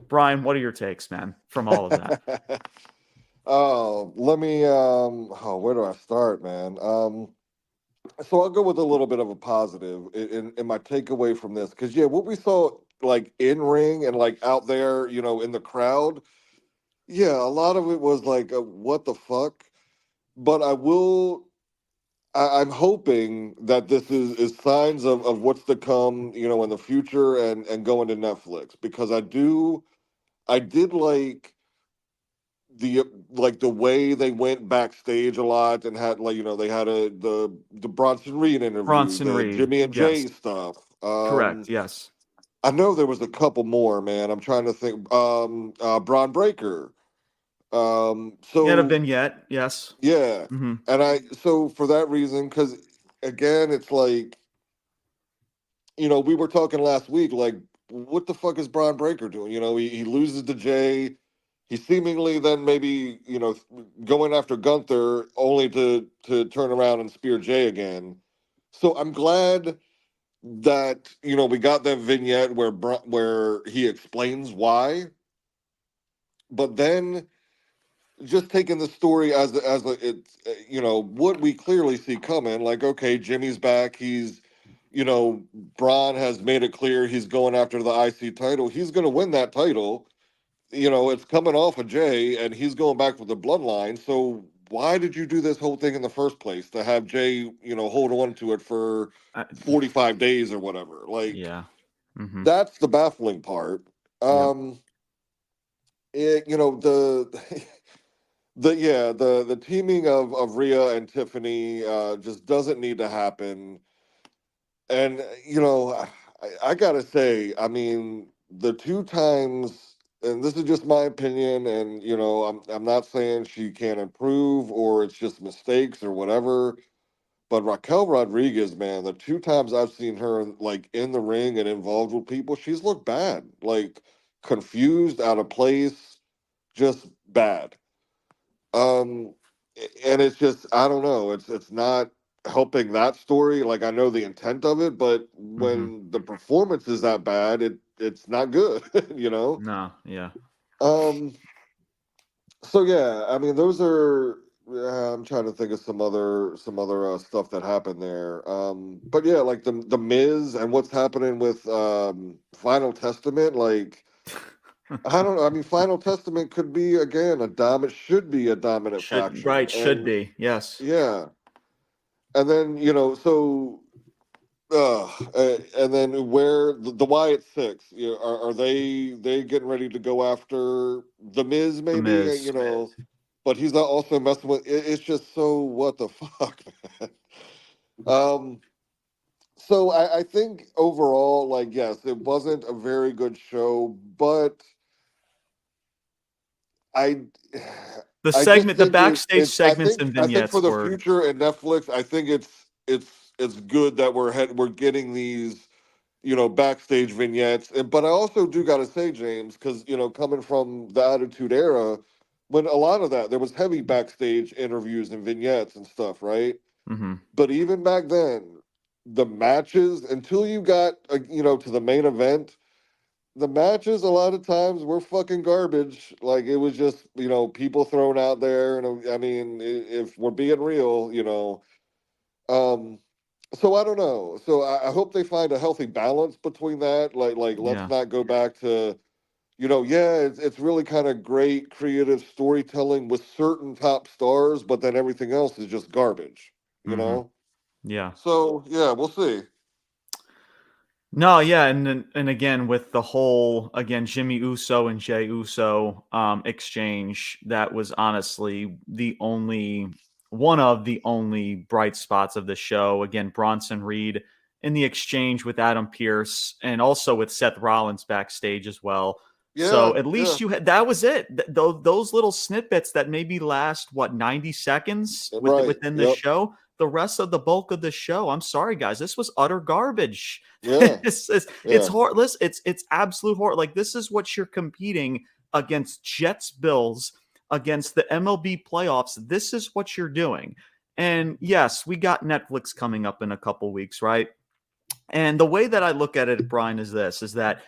Brian, what are your takes, man, from all of that? Oh, let me where do I start, man? So I'll go with a little bit of a positive in my takeaway from this, because yeah, what we saw like in ring and like out there, in the crowd, yeah, a lot of it was like what the fuck. But I'm hoping that this is signs of what's to come, in the future and going to Netflix, because I did the way they went backstage a lot and had they had the Bronson Reed interview, Bronson the Reed. Jimmy and Yes. Jay stuff. Correct. Yes. I know there was a couple more, man. I'm trying to think. Braun Breaker. He had a So vignette. Yes. yeah, Mm-hmm. and so for that reason, because again, it's like, we were talking last week, like, what the fuck is Braun Breaker doing? He loses to Jay. He seemingly then maybe, going after Gunther only to turn around and spear Jay again. So I'm glad that, we got that vignette where he explains why. But then just taking the story it's what we clearly see coming, like, okay, Jimmy's back, he's Braun has made it clear he's going after the IC title, he's going to win that title, it's coming off of Jay and he's going back with the bloodline. So why did you do this whole thing in the first place, to have Jay hold on to it for 45 days or whatever? Like, Yeah. Mm-hmm. that's the baffling part. Yep. The the teaming of Rhea and Tiffany just doesn't need to happen. And I gotta say, I mean, the two times, and this is just my opinion, and I'm not saying she can't improve or it's just mistakes or whatever, but Raquel Rodriguez, man, the two times I've seen her like in the ring and involved with people, she's looked bad, like confused, out of place, just bad. Um, and it's just, I don't know. It's not helping that story. Like, I know the intent of it, but Mm-hmm. when the performance is that bad, it's not good. you know. No. Yeah. Um. So yeah, I mean, those are. I'm trying to think of some other stuff that happened there. But yeah, like the Miz and what's happening with Final Testament, like. I don't know. I mean, Final Testament could be again should be a dominant faction, Should and be. Yes. yeah, and then and then where the Wyatt Six, are they getting ready to go after the Miz? The Maybe Miz. but he's not also messing with. It's just so what the fuck, man. Um, So I think overall, like, yes, it wasn't a very good show, but I I just The think backstage I segments and think for vignettes the were, future and Netflix, I think it's good that we're getting these, backstage vignettes. But I also do got to say, James, because coming from the Attitude Era, when a lot of that there was heavy backstage interviews and vignettes and stuff, right? mhm, But even back then, the matches until you got to the main event, the matches a lot of times were fucking garbage. Like it was just people thrown out there, and I mean, if we're being real, um. So I don't know. So I hope they find a healthy balance between that. Like let's yeah, not go back to yeah, it's really kind of great creative storytelling with certain top stars, but then everything else is just garbage. You mhm, know. yeah. So yeah, we'll see. No, yeah, and again with the whole again Jimmy Uso and Jey Uso exchange, that was honestly the only one of the only bright spots of the show. Again, Bronson Reed in the exchange with Adam Pearce and also with Seth Rollins backstage as well. So Yeah, at yeah, least you had that was it. Those little snippets that maybe last what 90 seconds right. within the Yep. show. The rest of the bulk of the show, I'm sorry guys, this was utter garbage. Yeah, It's yeah, heartless. It's absolute horror. Like this is what you're competing against Jets, Bills, against the MLB playoffs. This is what you're doing. And yes, we got Netflix coming up in a couple weeks, right? And the way that I look at it, Brian, is this: is that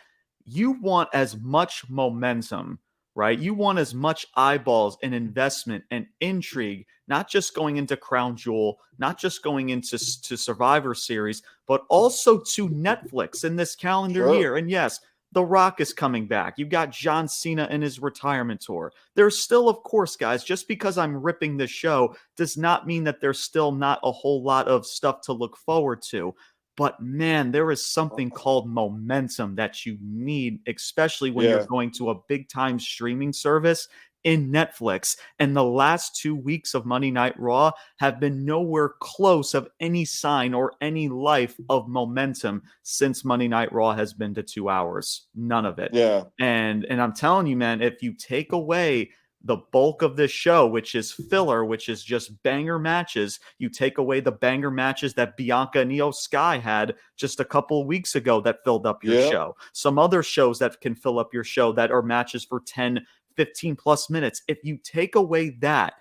you want as much momentum, right? You want as much eyeballs and investment and intrigue, not just going into Crown Jewel, not just going into Survivor Series, but also to Netflix in this calendar sure. year. And yes, The Rock is coming back. You've got John Cena in his retirement tour. There's still, of course, guys, just because I'm ripping this show does not mean that there's still not a whole lot of stuff to look forward to. But man, there is something called momentum that you need, especially when you're Yeah, going to a big time streaming service in Netflix. And the last 2 weeks of Monday Night Raw have been nowhere close of any sign or any life of momentum since Monday Night Raw has been to 2 hours. None of it. yeah, And I'm telling you, man, if you take away the bulk of this show, which is filler, which is just banger matches. You take away the banger matches that Bianca and Io Sky had just a couple of weeks ago that filled up your yeah, show. Some other shows that can fill up your show that are matches for 10, 15 plus minutes. If you take away that,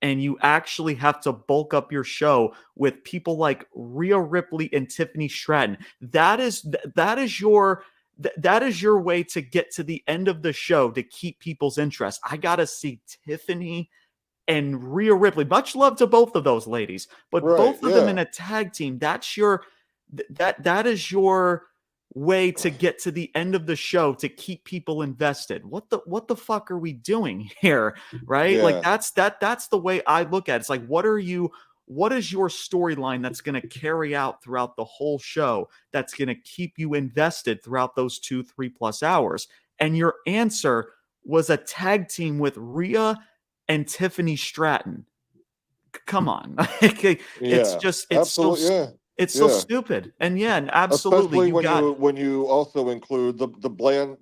and you actually have to bulk up your show with people like Rhea Ripley and Tiffany Stratton. That is your way to get to the end of the show to keep people's interest. I gotta see Tiffany and Rhea Ripley. Much love to both of those ladies, but right. both of them Yeah, in a tag team. That is your way to get to the end of the show to keep people invested. What the fuck are we doing here? Right? Like yeah, that's the way I look at it. It's like what is your storyline that's going to carry out throughout the whole show that's going to keep you invested throughout those 2-3 plus hours? And your answer was a tag team with Rhea and Tiffany Stratton. Come on. It's yeah. just Absolutely. Yeah, it's so yeah. stupid. And yeah, and absolutely Especially you got when you also include the brand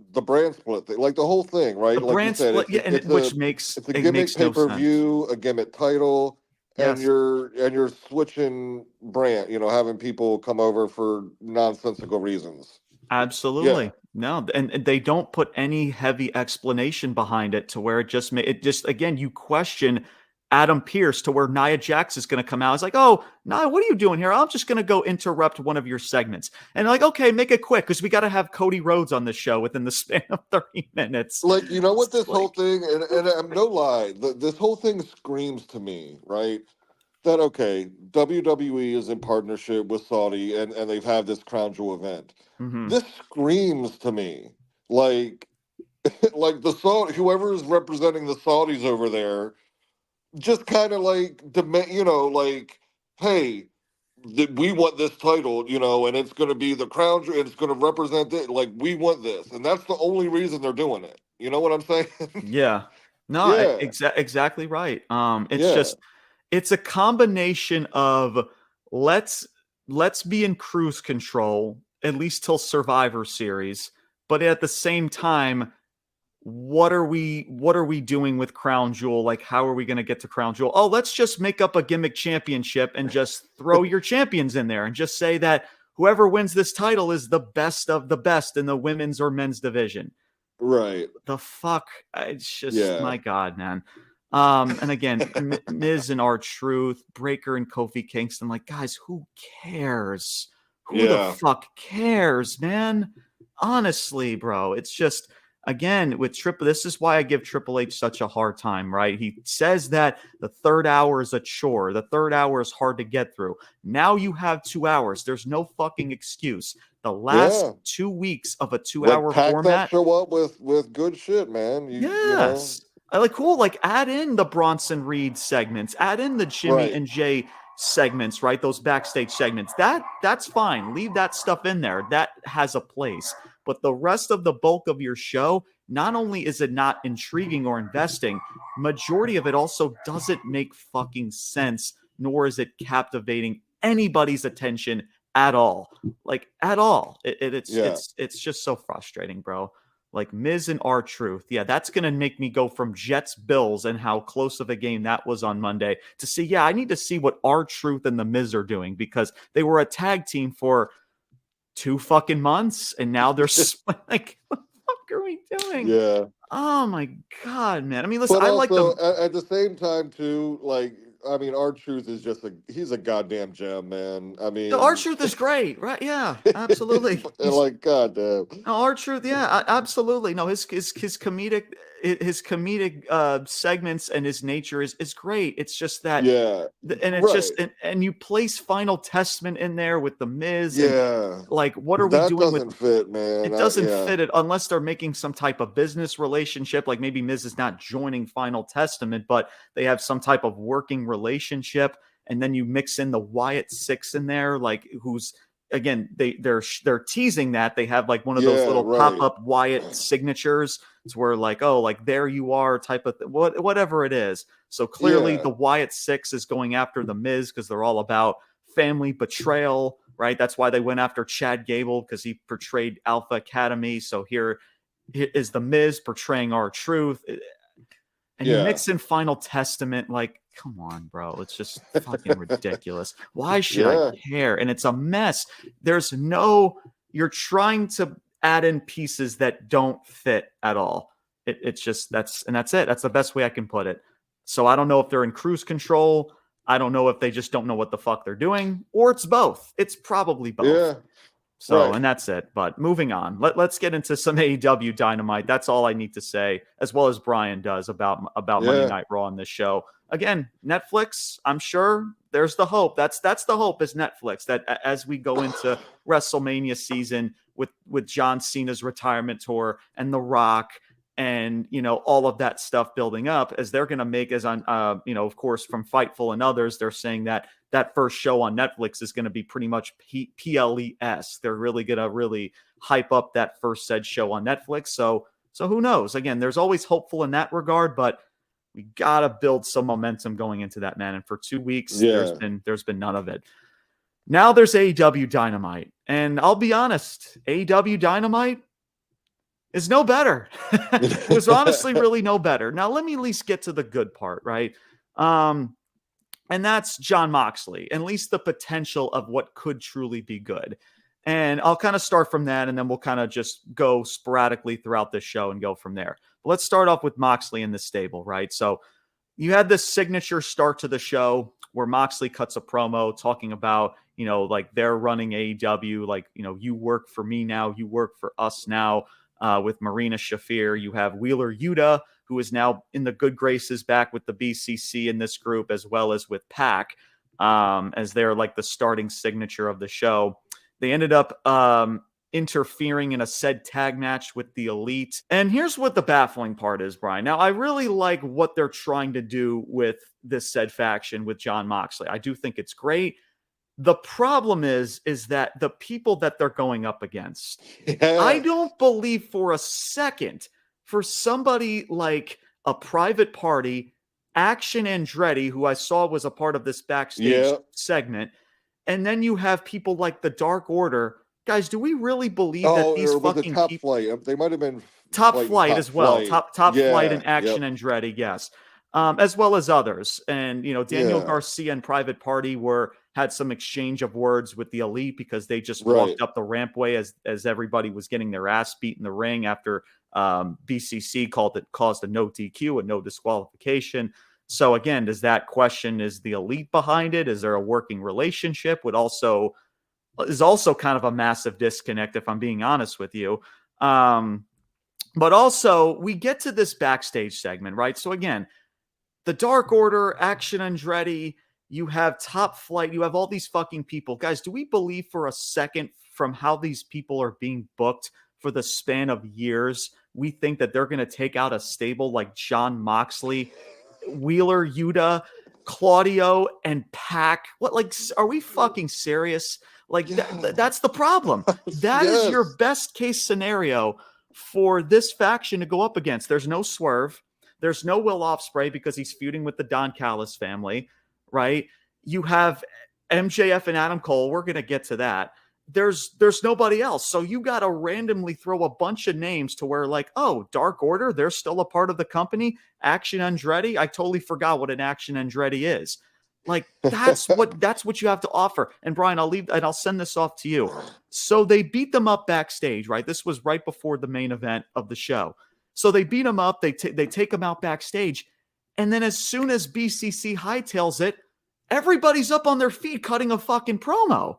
split thing, like the whole thing, the right? Like you brand said, split, yeah, and which it's a it gimmick makes no pay per sense. view, a gimmick title, and Yes. you're switching brand. Having people come over for nonsensical reasons. Yeah, Absolutely. No, and they don't put any heavy explanation behind it to where it just again you question Adam Pearce to where Nia Jax is going to come out. It's like, oh, Nia, what are you doing here? I'm just going to go interrupt one of your segments. And like, okay, make it quick because we got to have Cody Rhodes on the show within the span of 30 minutes. like what It's this whole like, thing, and I'm no lie, this whole thing screams to me, right? That okay, WWE is in partnership with Saudi and they've had this Crown Jewel event. mhm. This screams to me like like the Saudi whoever is representing the Saudis over there just kind of like demand, like hey, we want this title, and it's going to be the Crown Jewel and it's going to represent it. Like we want this, and that's the only reason they're doing it. You know what I'm saying? Yeah. No, Yeah, exactly right. It's yeah, just it's a combination of let's let's be in cruise control, at least till Survivor Series. But at the same time, what are we doing with Crown Jewel? Like, how are we going to get to Crown Jewel? Oh, let's just make up a gimmick championship and just throw your champions in there and just say that whoever wins this title is the best of the best in the women's or men's division. Right. The fuck? It's just, Yeah. my God, man. And again, Miz and R-Truth, Breaker and Kofi Kingston, like, guys, who cares? Who the fuck cares, man? Honestly, bro, it's just, again, with this is why I give Triple H such a hard time, right? He says that the third hour is a chore. The third hour is hard to get through. Now you have 2 hours. There's no fucking excuse. The last 2 weeks of a 2-hour pack format. That show up with good shit, man. You know? I like, cool. Like, add in the Bronson Reed segments. Add in the Jimmy and Jay segments, right? Those backstage segments. That's fine. Leave that stuff in there. That has a place. But the rest of the bulk of your show, not only is it not intriguing or investing, majority of it also doesn't make fucking sense, nor is it captivating anybody's attention at all. Like, at all. It's just so frustrating, bro. Like, Miz and R-Truth. Yeah, that's going to make me go from Jets Bills and how close of a game that was on Monday to see, I need to see what R-Truth and the Miz are doing, because they were a tag team for 2 fucking months and now they're like, what the fuck are we doing? Yeah. Oh my God, man. I mean, listen, but I also, like them at the same time too, like, I mean, R-Truth is just he's a goddamn gem, man. I mean, R-Truth is great, right? Yeah, absolutely. Like, goddamn. No, R-Truth, yeah, absolutely. No, his comedic segments and his nature is great. It's just that, and it's just, and you place Final Testament in there with the Miz, and like, what are we doing with? That doesn't fit, man. It doesn't fit it unless they're making some type of business relationship. Like, maybe Miz is not joining Final Testament, but they have some type of working relationship, and then you mix in the Wyatt Six in there, like, who's, again, they're teasing that they have like one of those little pop-up Wyatt signatures. It's where, like, oh, like, there you are type of whatever it is. So clearly the Wyatt Six is going after the Miz because they're all about family betrayal, right? That's why they went after Chad Gable, because he portrayed Alpha Academy. So here is the Miz portraying R-Truth. And you mix in Final Testament, like, come on, bro. It's just fucking ridiculous. Why should I care? And it's a mess. You're trying to add in pieces that don't fit at all. It's just, that's it. That's the best way I can put it. So I don't know if they're in cruise control. I don't know if they just don't know what the fuck they're doing, or it's both. It's probably both. Yeah. So, and that's it. But moving on, let's get into some AEW Dynamite. That's all I need to say, as well as Brian does about Monday Night Raw on this show. Again, Netflix, I'm sure there's the hope. That's the hope, is Netflix, that as we go into WrestleMania season with John Cena's retirement tour and The Rock and, all of that stuff building up, as they're going to make, as on, of course, from Fightful and others, they're saying that first show on Netflix is going to be pretty much PLE-esque. They're really going to hype up that first said show on Netflix. So who knows? Again, there's always hopeful in that regard, but we got to build some momentum going into that, man. And for 2 weeks, there's been none of it. Now there's AEW Dynamite. And I'll be honest, AEW Dynamite is no better. It was honestly really no better. Now, let me at least get to the good part, right? And that's Jon Moxley, at least the potential of what could truly be good. And I'll kind of start from that, and then we'll kind of just go sporadically throughout this show and go from there. But let's start off with Moxley in the stable, right? So you had this signature start to the show where Moxley cuts a promo talking about, like, they're running AEW, like, you work for me now, you work for us now. With Marina Shafir, you have Wheeler Yuta, who is now in the good graces back with the BCC in this group, as well as with Pac, as they're like the starting signature of the show. They ended up interfering in a said tag match with the Elite. And here's what the baffling part is, Brian. Now, I really like what they're trying to do with this said faction with Jon Moxley. I do think it's great. The problem is that the people that they're going up against, I don't believe for a second, for somebody like a Private Party, Action Andretti, who I saw was a part of this backstage segment, And then you have people like the Dark Order. Guys, do we really believe that Oh, these or was it fucking Top people, Flight? They might have been Top fighting Flight Top as well, Flight. top flight Yeah. and Action Yep. Andretti, yes, as well as others. And Daniel Yeah. Garcia and Private Party had some exchange of words with the Elite because they just Right. walked up the rampway as everybody was getting their ass beat in the ring after BCC caused a no DQ, a no disqualification. So again, does that question, is the Elite behind it? Is there a working relationship? Is also kind of a massive disconnect, if I'm being honest with you. But also, we get to this backstage segment, right? So again, the Dark Order, Action Andretti, you have Top Flight, you have all these fucking people. Guys, do we believe for a second from how these people are being booked for the span of years, we think that they're going to take out a stable like Jon Moxley, Wheeler Yuta, Claudio, and Pac? What, like, are we fucking serious? Like, Yeah. that's the problem. That is your Yes. best case scenario for this faction to go up against. There's no Swerve. There's no Will Ospreay because he's feuding with the Don Callis family, right? You have MJF and Adam Cole. We're going to get to that. There's nobody else. So you got to randomly throw a bunch of names to where, like, oh, Dark Order, they're still a part of the company. Action Andretti, I totally forgot what an Action Andretti is. Like, that's what you have to offer. And Brian, I'll send this off to you. So they beat them up backstage, right? This was right before the main event of the show. So they beat him up. They take him out backstage. And then as soon as BCC hightails it, everybody's up on their feet cutting a fucking promo.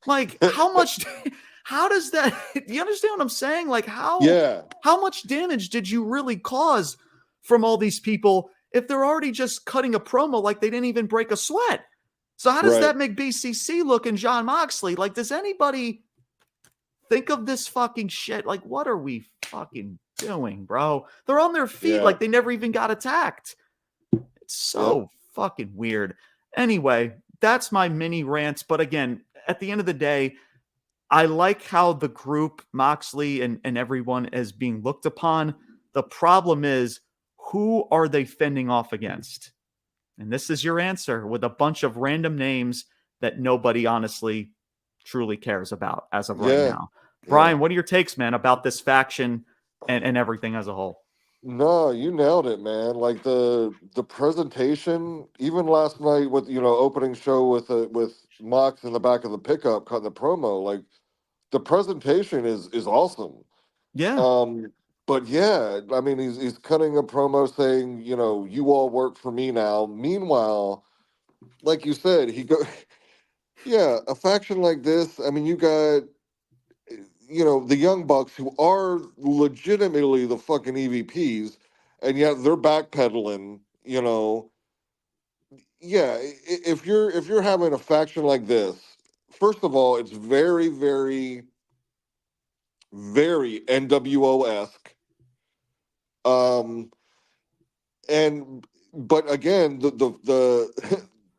Like, how does that, do you understand what I'm saying? Like, Yeah. how much damage did you really cause from all these people if they're already just cutting a promo like they didn't even break a sweat? So how does Right. that make BCC look and Jon Moxley? Like, does anybody think of this fucking shit? Like, what are we fucking doing, bro? They're on their feet Yeah. like they never even got attacked. It's so fucking weird. Anyway, that's my mini rant. But again, at the end of the day, I like how the group, Moxley and everyone, is being looked upon. The problem is, who are they fending off against? And this is your answer, with a bunch of random names that nobody honestly truly cares about as of right now. Brian, what are your takes, man, about this faction and everything as a whole? No, you nailed it, man. Like the presentation, even last night with opening show with Mox in the back of the pickup cutting the promo, like the presentation is awesome. Yeah. But yeah, I mean he's cutting a promo saying, you all work for me now. Meanwhile, like you said, yeah, a faction like this, I mean you got the Young Bucks, who are legitimately the fucking EVPs, and yet they're backpedaling. Yeah, if you're having a faction like this, first of all, it's very, very, very NWO esque. Um, and but again, the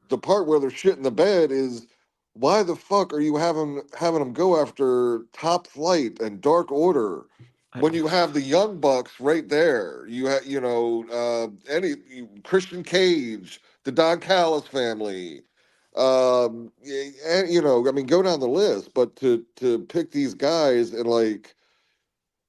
the part where they're shit in the bed is, why the fuck are you having them go after Top Flight and Dark Order when you have the Young Bucks right there? You have any Christian Cage, the Don Callis family, and I mean, go down the list. But to pick these guys and like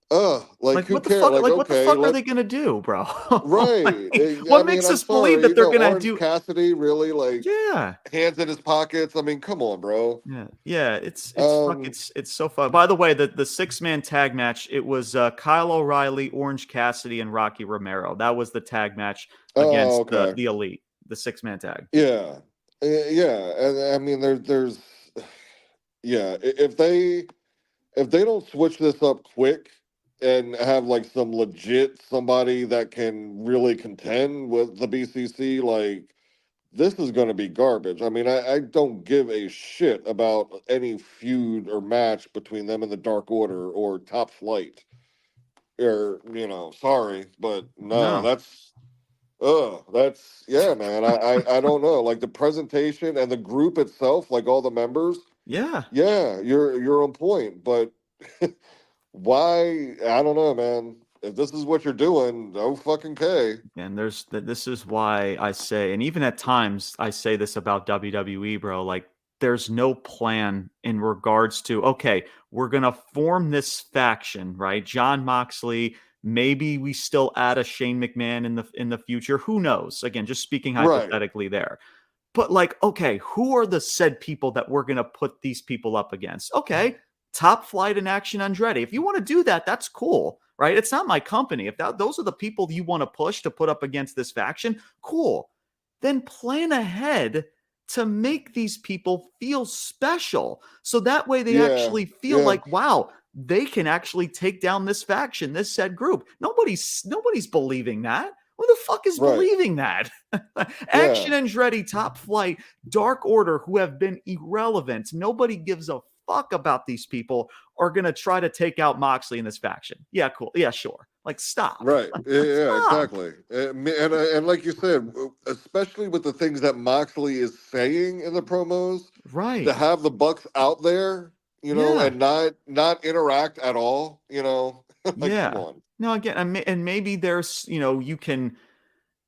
who What the cares? fuck? Like, Like, what the okay, fuck are let they gonna do, bro? right. Like, I what mean, makes I'm us believe that sorry. they're gonna Orange do? Cassidy, really, like, Yeah. hands in his pockets. I mean, come on, bro. Yeah. Um, It's so fun. By the way, the 6-man tag match, it was Kyle O'Reilly, Orange Cassidy, and Rocky Romero. That was the tag match oh, against okay. the Elite, the 6-man tag. Yeah. Yeah. And I mean, there's, yeah, if they don't switch this up quick and have like some legit somebody that can really contend with the BCC, like, this is going to be garbage. I mean, I don't give a shit about any feud or match between them and the Dark Order or Top Flight. Or, sorry, but no, No. yeah, man. I don't know. Like the presentation and the group itself, like all the members, Yeah. yeah, you're on point. But why? I don't know, man. If this is what you're doing, no fucking K. And this is why I say, and even at times I say this about WWE, bro, like, there's no plan in regards to, okay, we're going to form this faction, right? Jon Moxley, maybe we still add a Shane McMahon in the future. Who knows? Again, just speaking Right. hypothetically there. But like, okay, who are the said people that we're going to put these people up against? Okay, Top Flight and Action Andretti. If you want to do that, that's cool, right? It's not my company. If those are the people you want to push to put up against this faction, cool. Then plan ahead to make these people feel special. So that way they Yeah. actually feel Yeah. like, wow, they can actually take down this faction, this said group. Nobody's believing that. Who the fuck is Right. believing that? Yeah. Action Andretti, Top Flight, Dark Order, who have been irrelevant. Nobody gives a fuck about these people, are going to try to take out Moxley in this faction. Yeah, cool. Yeah, sure. Like, stop. Right. Yeah, Like, yeah, stop. exactly. And like you said, especially with the things that Moxley is saying in the promos, to Right. have the Bucks out there, Yeah. and not interact at all, like come Yeah. on. No, again, and maybe there's, you can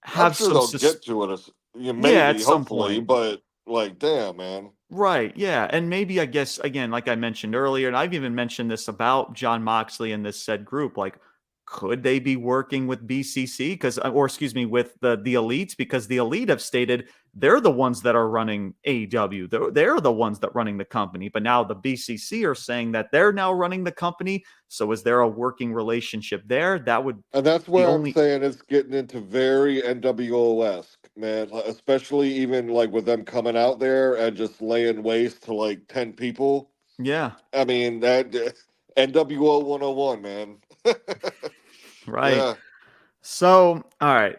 I'm have sure some, they'll get to it, yeah, at maybe, some hopefully, point. but like, damn, man. Right. Yeah. And maybe, I guess, again, like I mentioned earlier, and I've even mentioned this about Jon Moxley and this said group, like, could they be working with BCC? Because, or excuse me, with the elites? Because the elite have stated they're the ones that are running AEW. They're the ones that running the company. But now the BCC are saying that they're now running the company. So is there a working relationship there? That would And that's the where I'm only, saying it's getting into very NWO-esque, man. Especially even like with them coming out there and just laying waste to like 10 people. yeah, I mean, that NWO 101, man. right. Yeah. So, all right.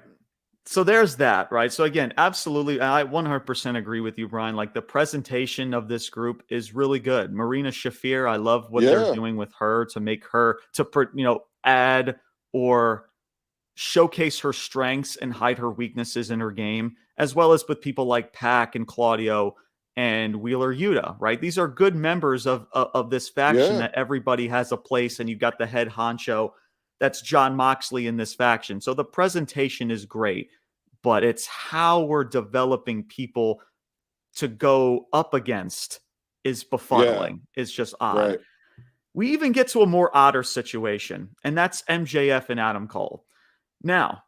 So there's that, right? So again, absolutely, I 100% agree with you, Brian. Like, the presentation of this group is really good. Marina Shafir, I love what they're Yeah. doing with her to make her add or showcase her strengths and hide her weaknesses in her game, as well as with people like Pac and Claudio and Wheeler Yuta, right? These are good members of this faction Yeah. that everybody has a place, and you've got the head honcho, that's Jon Moxley in this faction. So the presentation is great, but it's how we're developing people to go up against is Yeah. befuddling. It's just odd. Right. We even get to a more odder situation, and that's MJF and Adam Cole. Now,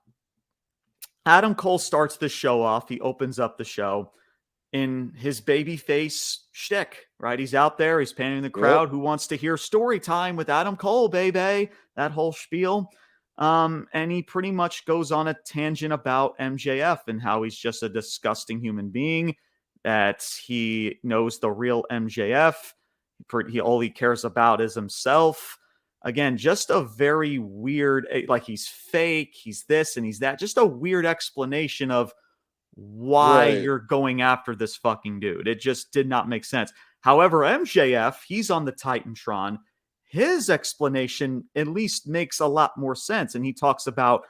Adam Cole starts the show off. He opens up the show in his babyface shtick, right? He's out there, he's panning the Yep. crowd. Who wants to hear story time with Adam Cole, baby? That whole spiel. And he pretty much goes on a tangent about MJF and how he's just a disgusting human being, that he knows the real MJF. All he cares about is himself. Again, just a very weird, like, he's fake, he's this and he's that. Just a weird explanation of why Right. you're going after this fucking dude. It just did not make sense. However, MJF, he's on the Titantron. His explanation at least makes a lot more sense. And he talks about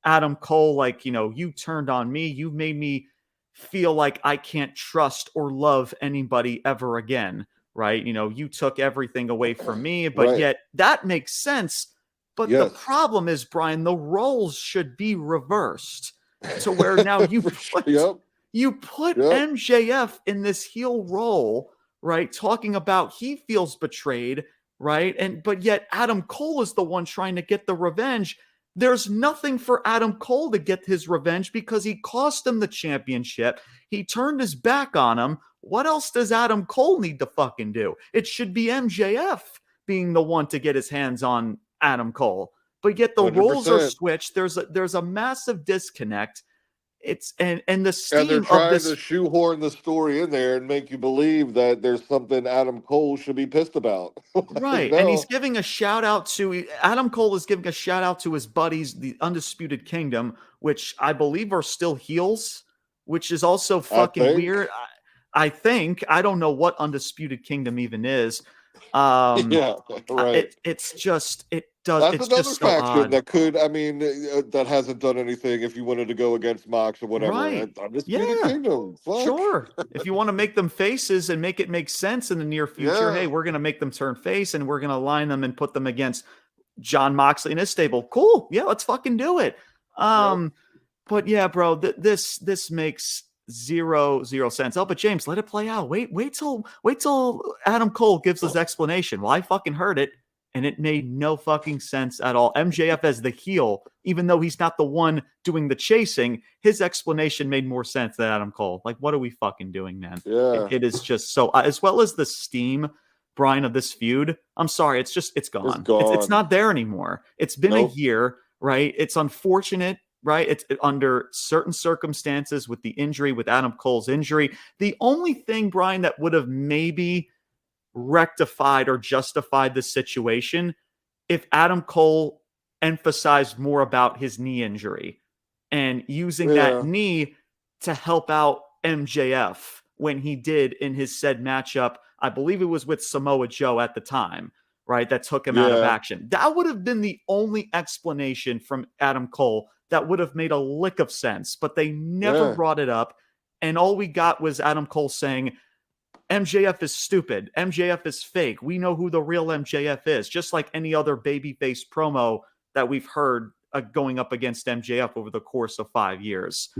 Adam Cole, like, you turned on me. You made me feel like I can't trust or love anybody ever again, right? You took everything away from me, but Right. yet that makes sense. But the Yes. problem is, Brian, the roles should be reversed to where now For sure. Yep. you put Yep. MJF in this heel role, right? Talking about he feels betrayed, right? But yet Adam Cole is the one trying to get the revenge. There's nothing for Adam Cole to get his revenge because he cost him the championship. He turned his back on him. What else does Adam Cole need to fucking do? It should be MJF being the one to get his hands on Adam Cole. But yet the roles are 100%. switched. There's a massive disconnect. It's and the And they're steam of trying this, to shoehorn the story in there and make you believe that there's something Adam Cole should be pissed about. Like, right. And he's no. giving a shout out to Adam Cole is giving a shout out to his buddies, the Undisputed Kingdom, which I believe are still heels, which is also I fucking think. weird. I think I don't know what Undisputed Kingdom even is. Um, Yeah. Right. it's just That's it's another just so faction odd. that could, I mean, that hasn't done anything if you wanted to go against Mox or whatever. Right. Undisputed Yeah. Kingdom. Fuck. Sure. If you want to make them faces and make it make sense in the near future, hey, Yeah. we're going to make them turn face and we're going to line them and put them against Jon Moxley in his stable. Cool. Yeah, let's fucking do it. Yep. But yeah, bro, this makes zero sense. Oh, but James, let it play out. Wait till Adam Cole gives his explanation. Well, I fucking heard it, and it made no fucking sense at all. MJF as the heel, even though he's not the one doing the chasing, his explanation made more sense than Adam Cole. Like, what are we fucking doing, man? Yeah, It is just so, as well as the steam, Brian, of this feud. I'm sorry, it's gone. it's It's gone. not there anymore. It's been a year, right? It's unfortunate, right? It's under certain circumstances with the injury, with Adam Cole's injury. The only thing, Brian, that would have maybe rectified or justified the situation if Adam Cole emphasized more about his knee injury and using that knee to help out MJF when he did in his said matchup. I believe it was with Samoa Joe at the time, right? That took him out of action. That would have been the only explanation from Adam Cole that would have made a lick of sense, but they never brought it up. And all we got was Adam Cole saying, MJF is stupid. MJF is fake. We know who the real MJF is, just like any other babyface promo that we've heard going up against MJF over the course of 5 years.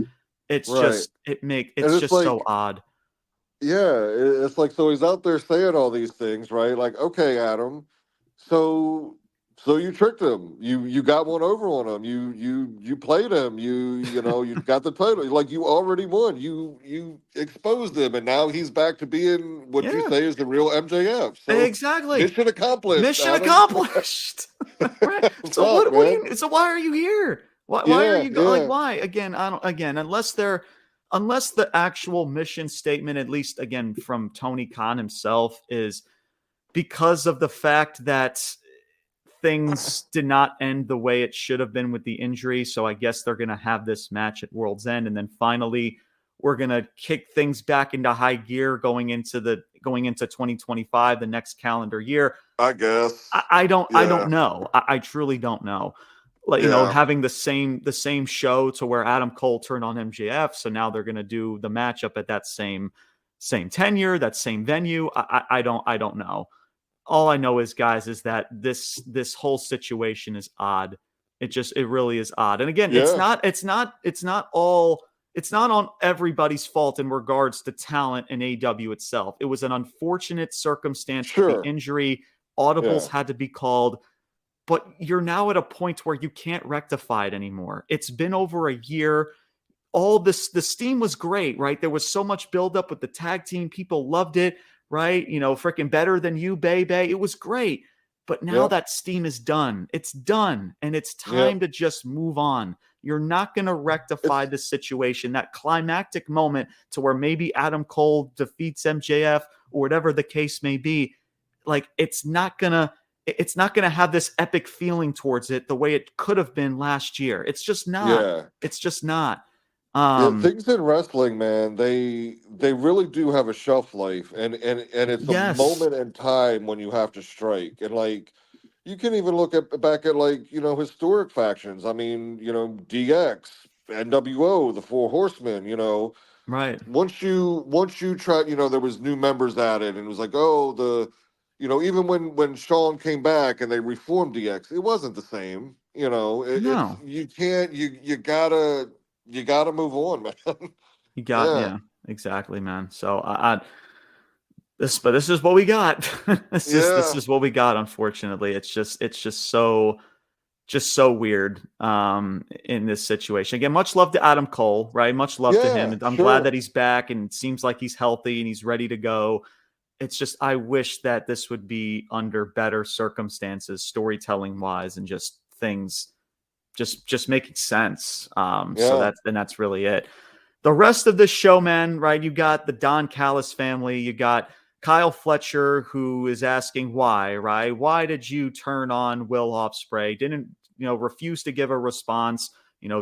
It's just, it's just like, so odd. Yeah, it's like, so he's out there saying all these things, right? Like, okay, Adam, so you tricked him. You got one over on him. You played him. You know, you got the title. Like, you already won. You exposed him, and now he's back to being what you say is the real MJF. So exactly. Mission accomplished. Mission accomplished. Right. So why are you here? Why are you like, why? Again, unless the actual mission statement, at least again from Tony Khan himself, is because of the fact that things did not end the way it should have been with the injury. So I guess they're going to have this match at World's End. And then finally, we're going to kick things back into high gear going into 2025, the next calendar year. I guess. I don't know. I truly don't know. Like, you know, having the same show to where Adam Cole turned on MJF. So now they're going to do the matchup at that same tenure, that same venue. I don't know. All I know is, guys, is that this whole situation is odd. It really is odd. And again, it's not on everybody's fault in regards to talent in AEW itself. It was an unfortunate circumstance for the injury. Audibles had to be called, but you're now at a point where you can't rectify it anymore. It's been over a year. The steam was great, right? There was so much buildup with the tag team. People loved it. Right? You know, freaking better than you, baby. It was great. But now that steam is done. It's done. And it's time to just move on. You're not going to rectify the situation, that climactic moment to where maybe Adam Cole defeats MJF or whatever the case may be. Like, it's not going to have this epic feeling towards it the way it could have been last year. It's just not. Yeah. It's just not. Things in wrestling, man, they really do have a shelf life, and it's a moment in time when you have to strike. And like, you can even look back at, like, you know, historic factions. I mean, you know, DX, NWO, the Four Horsemen. You know, right? Once you try, you know, there was new members added, and it was like, oh, you know, even when Shawn came back and they reformed DX, it wasn't the same. You know, you gotta move on, man. Exactly, man. So this is what we got. This is what we got. Unfortunately, it's just so weird in this situation. Again, much love to Adam Cole, right? Much love to him. I'm glad that he's back and it seems like he's healthy and he's ready to go. It's just, I wish that this would be under better circumstances, storytelling wise, and just things just making sense. So that's really it. The rest of this show, man, right? You got the Don Callis family. You got Kyle Fletcher, who is asking why, right? Why did you turn on Will Ospreay? Didn't, refuse to give a response.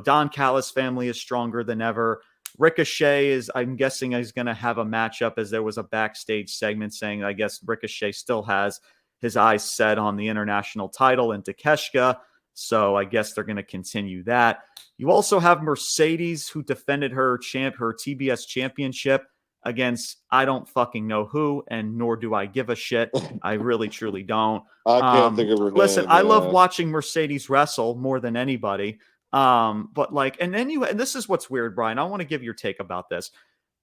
Don Callis family is stronger than ever. Ricochet is, I'm guessing, is going to have a matchup, as there was a backstage segment saying, I guess Ricochet still has his eyes set on the international title and Takeshita. So I guess they're going to continue that. You also have Mercedes, who defended her TBS championship against I don't fucking know who, and nor do I give a shit. I really, truly don't. I can't think of her name. Listen, I love watching Mercedes wrestle more than anybody. But like, and this is what's weird, Brian. I want to give your take about this.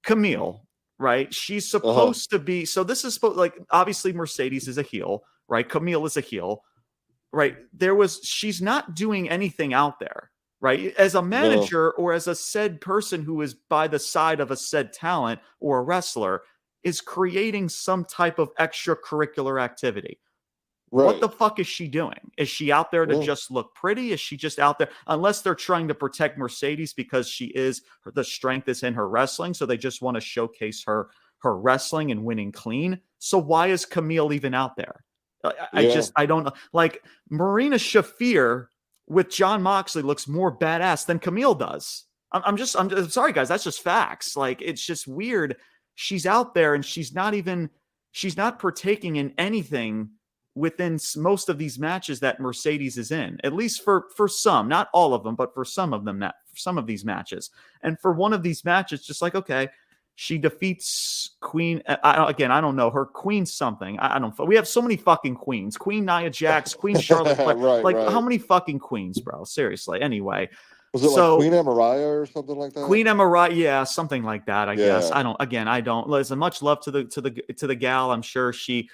Camille, right? She's supposed to be. So this is supposed, like, obviously Mercedes is a heel, right? Camille is a heel, right? She's not doing anything out there, right? As a No. manager or as a said person who is by the side of a said talent or a wrestler is creating some type of extracurricular activity. What Right. the fuck is she doing? Is she out there to Yeah. just look pretty? Is she just out there? Unless they're trying to protect Mercedes because the strength is in her wrestling, so they just want to showcase her wrestling and winning clean. So why is Camille even out there? Yeah. I don't know. Like, Marina Shafir with Jon Moxley looks more badass than Camille does. I'm sorry, guys. That's just facts. Like, it's just weird. She's out there and she's not partaking in anything within most of these matches that Mercedes is in, at least for some, not all of them, but for some of them, that for some of these matches. And for one of these matches, just like, okay, she defeats Queen. I don't know her Queen something. I don't. We have so many fucking queens. Queen Nia Jax, Queen Charlotte Flair. Right. Like, how Right. many fucking queens, bro? Seriously. Anyway, Was it like so Queen Amariah or something like that? Queen Emma, yeah, something like that. I guess Yeah. I don't. Again, I don't. Listen, much love to the gal. I'm sure she,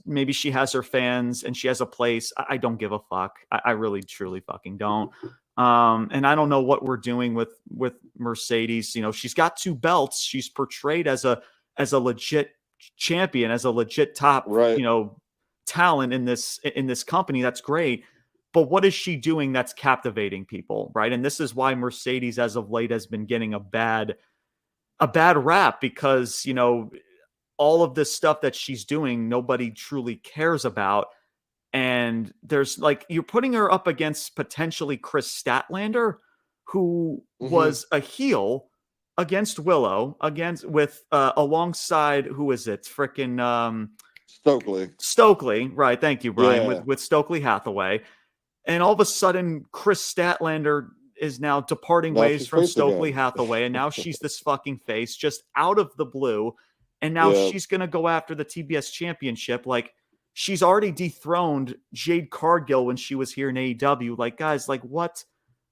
maybe she has her fans and she has a place. I don't give a fuck. I really, truly fucking don't. And I don't know what we're doing with Mercedes. She's got 2 belts. She's portrayed as a legit champion, as a legit top, Right. talent in this company. That's great. But what is she doing that's captivating people, right? And this is why Mercedes, as of late, has been getting a bad rap because all of this stuff that she's doing, nobody truly cares about. And there's, like, you're putting her up against potentially Chris Statlander, who Hmm. was a heel against Willow, alongside, who is it? Freaking Stokely. Stokely, right? Thank you, Brian. Yeah. With Stokely Hathaway, and all of a sudden, Chris Statlander is now departing Now ways she's from face Stokely again. Hathaway, and now she's this fucking face just out of the blue, and now Yeah. she's gonna go after the TBS championship. Like, she's already dethroned Jade Cargill when she was here in AEW. Like, guys, like, what?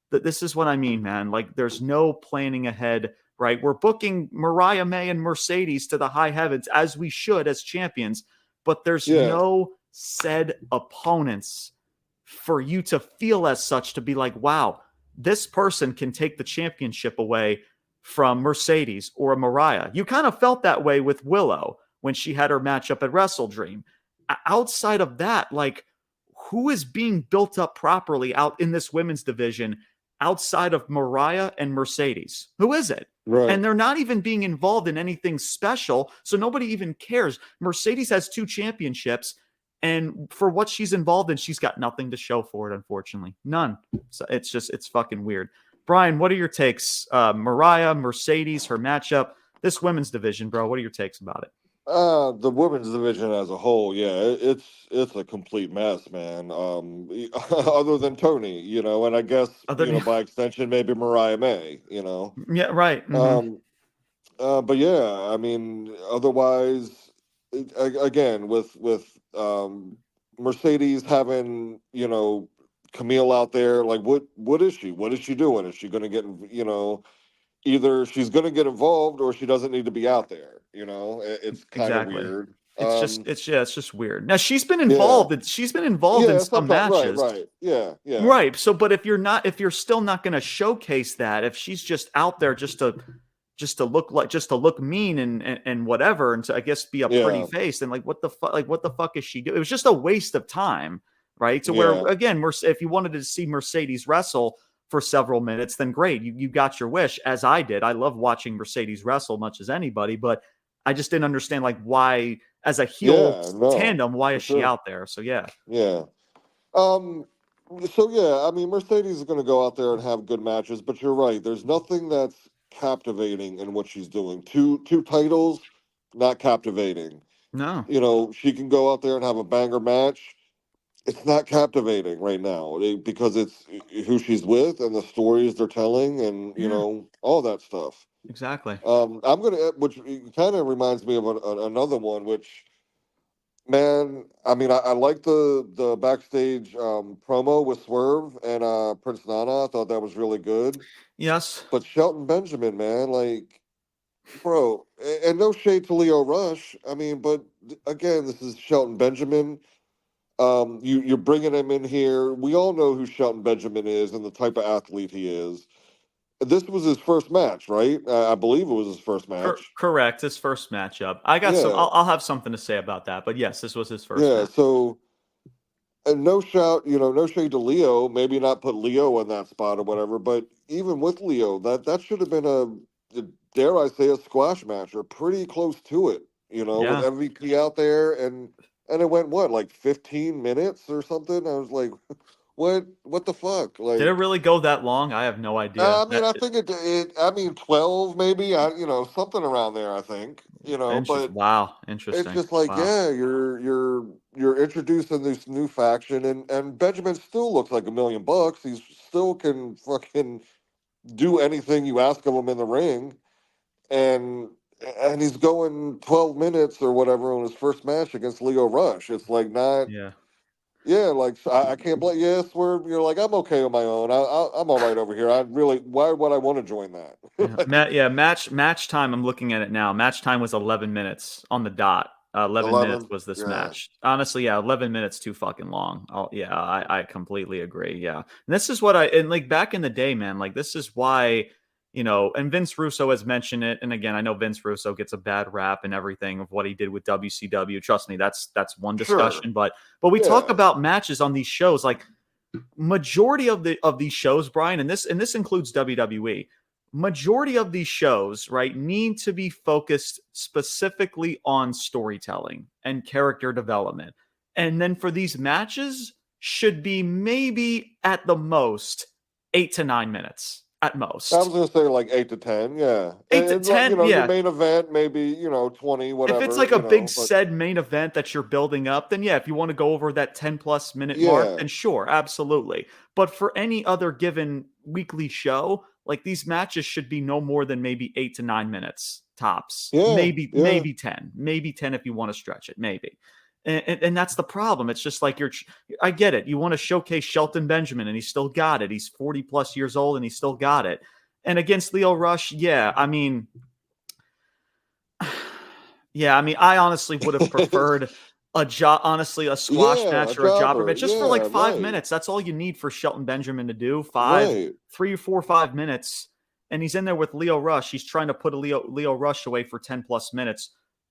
This is what I mean, man. Like, there's no planning ahead, right? We're booking Mariah May and Mercedes to the high heavens, as we should as champions, but there's Yeah. no said opponents for you to feel as such, to be like, wow, this person can take the championship away from Mercedes or Mariah. You kind of felt that way with Willow when she had her matchup at WrestleDream. Outside of that, like, who is being built up properly out in this women's division outside of Mariah and Mercedes? Who is it? Right. And they're not even being involved in anything special, so nobody even cares. Mercedes has 2 championships, and for what she's involved in, she's got nothing to show for it, unfortunately. None. So it's fucking weird. Brian, what are your takes? Mariah, Mercedes, her matchup, this women's division, bro. What are your takes about it? The women's division as a whole, yeah, it's a complete mess, man. Other than Tony, and I guess, Other than, by extension, maybe Mariah May, yeah, right. Mm-hmm. Um, but yeah, I mean, otherwise, again, with Mercedes having, Camille out there, like, what is she? What is she doing? Is she going to get, either she's going to get involved or she doesn't need to be out there? It's kind of Exactly. weird. It's just weird. Now, Yeah, she's been involved in yeah, some sometimes, right, matches. right, yeah, yeah, Right. So, but if you're still not going to showcase that, if she's just out there just to look mean and whatever, and to, I guess, be a pretty yeah, face, then, like, what the fuck is she doing? It was just a waste of time, right? To where, yeah, again, if you wanted to see Mercedes wrestle for several minutes, then great, you got your wish, as I did. I love watching Mercedes wrestle much as anybody, but I just didn't understand, like, why, as a heel yeah, no, tandem, why for is she sure, out there? So yeah. yeah. Um, so yeah, I mean, Mercedes is going to go out there and have good matches, but you're right. There's nothing that's captivating in what she's doing. Two titles, not captivating. No. She can go out there and have a banger match. It's not captivating right now because it's who she's with and the stories they're telling and Yeah, all that stuff. exactly. I'm gonna, which kind of reminds me of another one, which, man, I mean, I like the backstage promo with Swerve and Prince Nana. I thought that was really good. Yes. But Shelton Benjamin, man, like, bro. And no shade to Leo Rush. I mean, but again, this is Shelton Benjamin. You're bringing him in here. We all know who Shelton Benjamin is and the type of athlete he is. This was his first match, right? I believe it was his first match. Correct. His first matchup. I got some. Yeah, I'll have something to say about that. But yes, this was his first yeah. match. So, and no shade to Leo. Maybe not put Leo in that spot or whatever. But even with Leo, that should have been dare I say, a squash match or pretty close to it. With Yeah. MVP out there, and it went what, like 15 minutes or something. I was like, what the fuck, Did it like. really go that long? I have no idea. I mean, I think I mean, 12 maybe. Something around there. I think. Interesting. But Wow. it's Interesting. just like, Wow. yeah, you're introducing this new faction, and Benjamin still looks like $1 million. He still can fucking do anything you ask of him in the ring, and and he's going 12 minutes or whatever on his first match against Leo Rush. It's like not. Yeah. Yeah, like I can't blame. Yes, you're like, I'm okay on my own. I'm all right over here. Why would I want to join that? Yeah. Like, Match time. I'm looking at it now. Match time was 11 minutes on the dot. 11 minutes 11. was this Yeah, match. Honestly, yeah, 11 minutes too fucking long. Yeah, I completely agree. Yeah, and this is what and like back in the day, man. Like this is why and Vince Russo has mentioned it. And again, I know Vince Russo gets a bad rap and everything of what he did with WCW. Trust me, that's one sure. discussion. But we talk Yeah, about matches on these shows, like majority of these shows, Brian, and this includes WWE. Majority of these shows, right, need to be focused specifically on storytelling and character development. And then for these matches, should be maybe at the most 8 to 9 minutes at I was most. gonna say like 8 to 10. Yeah, Eight to and like, ten, your yeah. main event maybe 20 If it's whatever. like a big But said main event that you're building up, then yeah, if you want to go over that 10 plus minute mark, yeah, then sure, absolutely. But for any other given weekly show, like these matches should be no more than maybe 8 to 9 minutes tops. yeah, yeah. Maybe 10. Maybe 10 if you want to stretch it, maybe. And that's the problem. It's just like I get it. You want to showcase Shelton Benjamin, and he's still got it. He's 40 plus years old, and he's still got it. And against Leo Rush, yeah, I mean, yeah, I mean, I honestly would have preferred honestly, a squash Yeah, a match or a jobber jobber. match just for like Yeah, five right, minutes. That's all you need for Shelton Benjamin to do. right. 3 or 4 5 minutes, and he's in there with Leo Rush. He's trying to put a Leo Rush away for 10 plus minutes.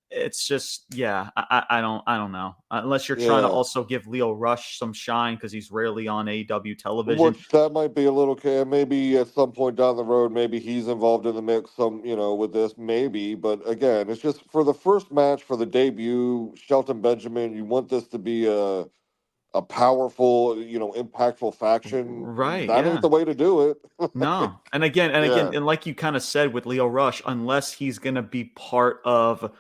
It's just, yeah, I don't know. Unless you're trying to Yeah. also give Leo Rush some shine because he's rarely on AEW television. Which that might be a little maybe at some point down the road, maybe he's involved in the mix with this, maybe. But again, it's just for the first match, for the debut, Shelton Benjamin, you want this to be a powerful, impactful faction. Right? That ain't Yeah. the way to do it. No. Like, And again, yeah, and like you kind of said with Leo Rush, unless he's going to be part of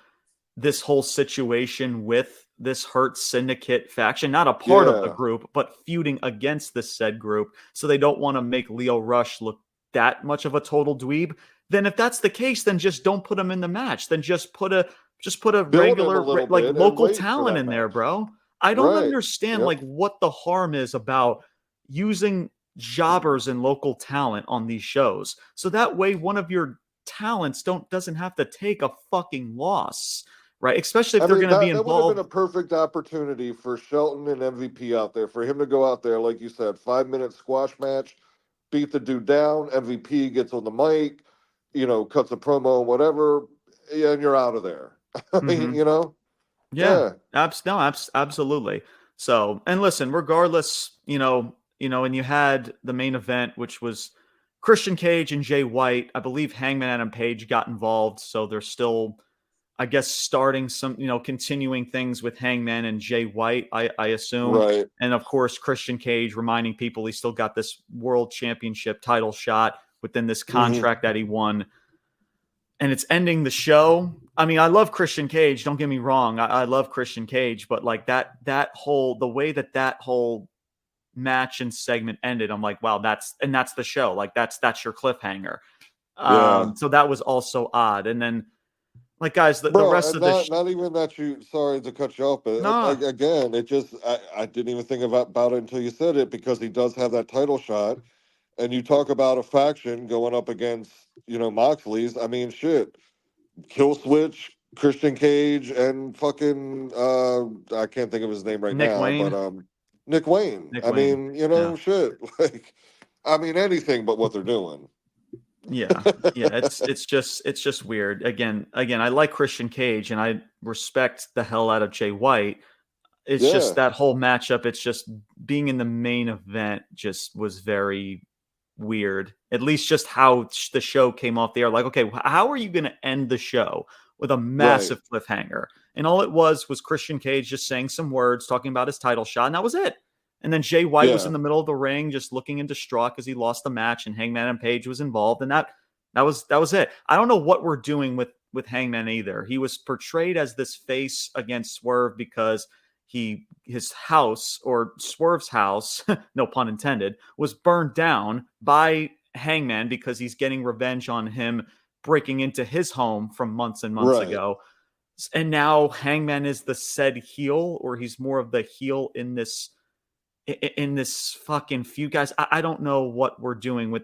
this whole situation with this Hurt Syndicate faction, not a part of the yeah, group, but feuding against this said group. So they don't want to make Leo Rush look that much of a total dweeb. Then if that's the case, then just don't put him in the match. Then just put a build him a regular little like bit and local wait for talent that in there, match. bro. I don't Right. understand Yep. like what the harm is about using jobbers and local talent on these shows. So that way one of your talents doesn't have to take a fucking loss, right? Especially if I they're mean, going to be that would have been involved. a perfect opportunity for Shelton and MVP out there, for him to go out there, like you said, 5 minute squash match, beat the dude down. MVP gets on the mic, cuts a promo, whatever, and you're out of there. I mean, Mhm. Yeah. yeah, Absolutely. So, and listen, regardless, and you had the main event, which was Christian Cage and Jay White. I believe Hangman Adam Page got involved, so they're still, I guess, starting some, continuing things with Hangman and Jay White, I assume. right. And of course, Christian Cage reminding people he still got this world championship title shot within this Hmm. contract that he won. And it's ending the show. I mean, I love Christian Cage. Don't get me wrong. I love Christian Cage, but like the way that whole match and segment ended, I'm like, wow, that's the show. Like that's your cliffhanger. Yeah. So that was also odd. And then, like, guys, the Bro, rest and of the not even that sorry to cut you off, but no, again, I didn't even think about it until you said it, because he does have that title shot. And you talk about a faction going up against, Moxley's. I mean, shit. Kill Switch, Christian Cage, and fucking I can't think of his name right Nick now, but Wayne. Nick Wayne. Nick I Wayne. mean, Yeah. shit. Like, I mean, anything but what they're doing. Yeah. Yeah. It's just weird. Again, I like Christian Cage and I respect the hell out of Jay White. It's just Yeah, that whole matchup. It's just being in the main event just was very weird. At least just how the show came off the air. Like, okay, how are you going to end the show with a right. massive cliffhanger? And all it was Christian Cage just saying some words, talking about his title shot, and that was it. And then Jay White was Yeah, in the middle of the ring, just looking in distraught because he lost the match, and Hangman and Page was involved, and that was it. I don't know what we're doing with Hangman either. He was portrayed as this face against Swerve because his house, or Swerve's house, no pun intended, was burned down by Hangman because he's getting revenge on him breaking into his home from months and months right. ago. And now Hangman is the said heel, or he's more of the heel in this fucking feud, guys. I don't know what we're doing with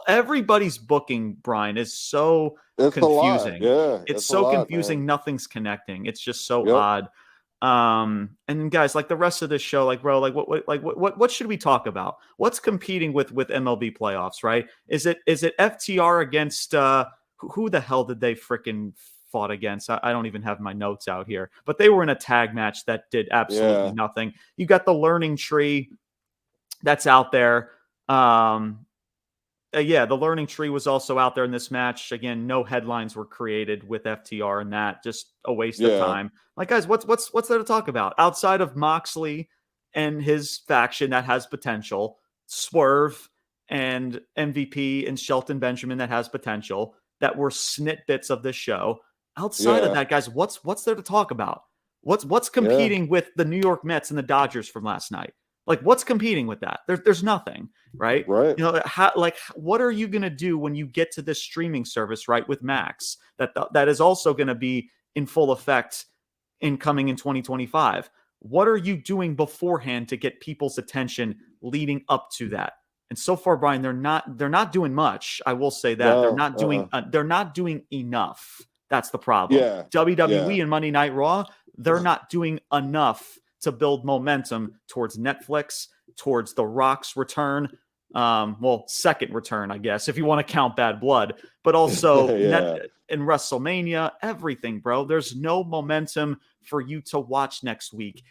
everybody's booking. Brian, is so It's a lot. confusing. Yeah, It's it's a so lot, confusing. man. Nothing's connecting. It's just so Yep. odd. And guys, like the rest of this show, like bro, like what should we talk about? What's competing with MLB playoffs, right? Is it FTR against who the hell did they freaking fought against? I don't even have my notes out here, but they were in a tag match that did absolutely Yeah, nothing. You got the learning tree that's out there. Yeah, the learning tree was also out there in this match. Again, no headlines were created with FTR and that. Just a waste of yeah, time. Like, guys, what's there to talk about outside of Moxley and his faction that has potential, Swerve and MVP and Shelton Benjamin that has potential, that were snitbits of this show. Outside of yeah, that, guys, what's there to talk about? What's yeah. competing with the New York Mets and the Dodgers from last night? Like, what's competing with that? There's nothing, right? Right. What are you going to do when you get to this streaming service, right, with Max, that is also going to be in full effect coming in 2025? What are you doing beforehand to get people's attention leading up to that? And so far, Brian, they're not doing much. I will say that No. they're not doing enough. That's the problem. Yeah. Yeah. WWE and Monday Night Raw, they're not doing enough to build momentum towards Netflix, towards The Rock's return. Second return, I guess, if you want to count Bad Blood, but also Yeah. in WrestleMania, everything, bro. There's no momentum for you to watch next week.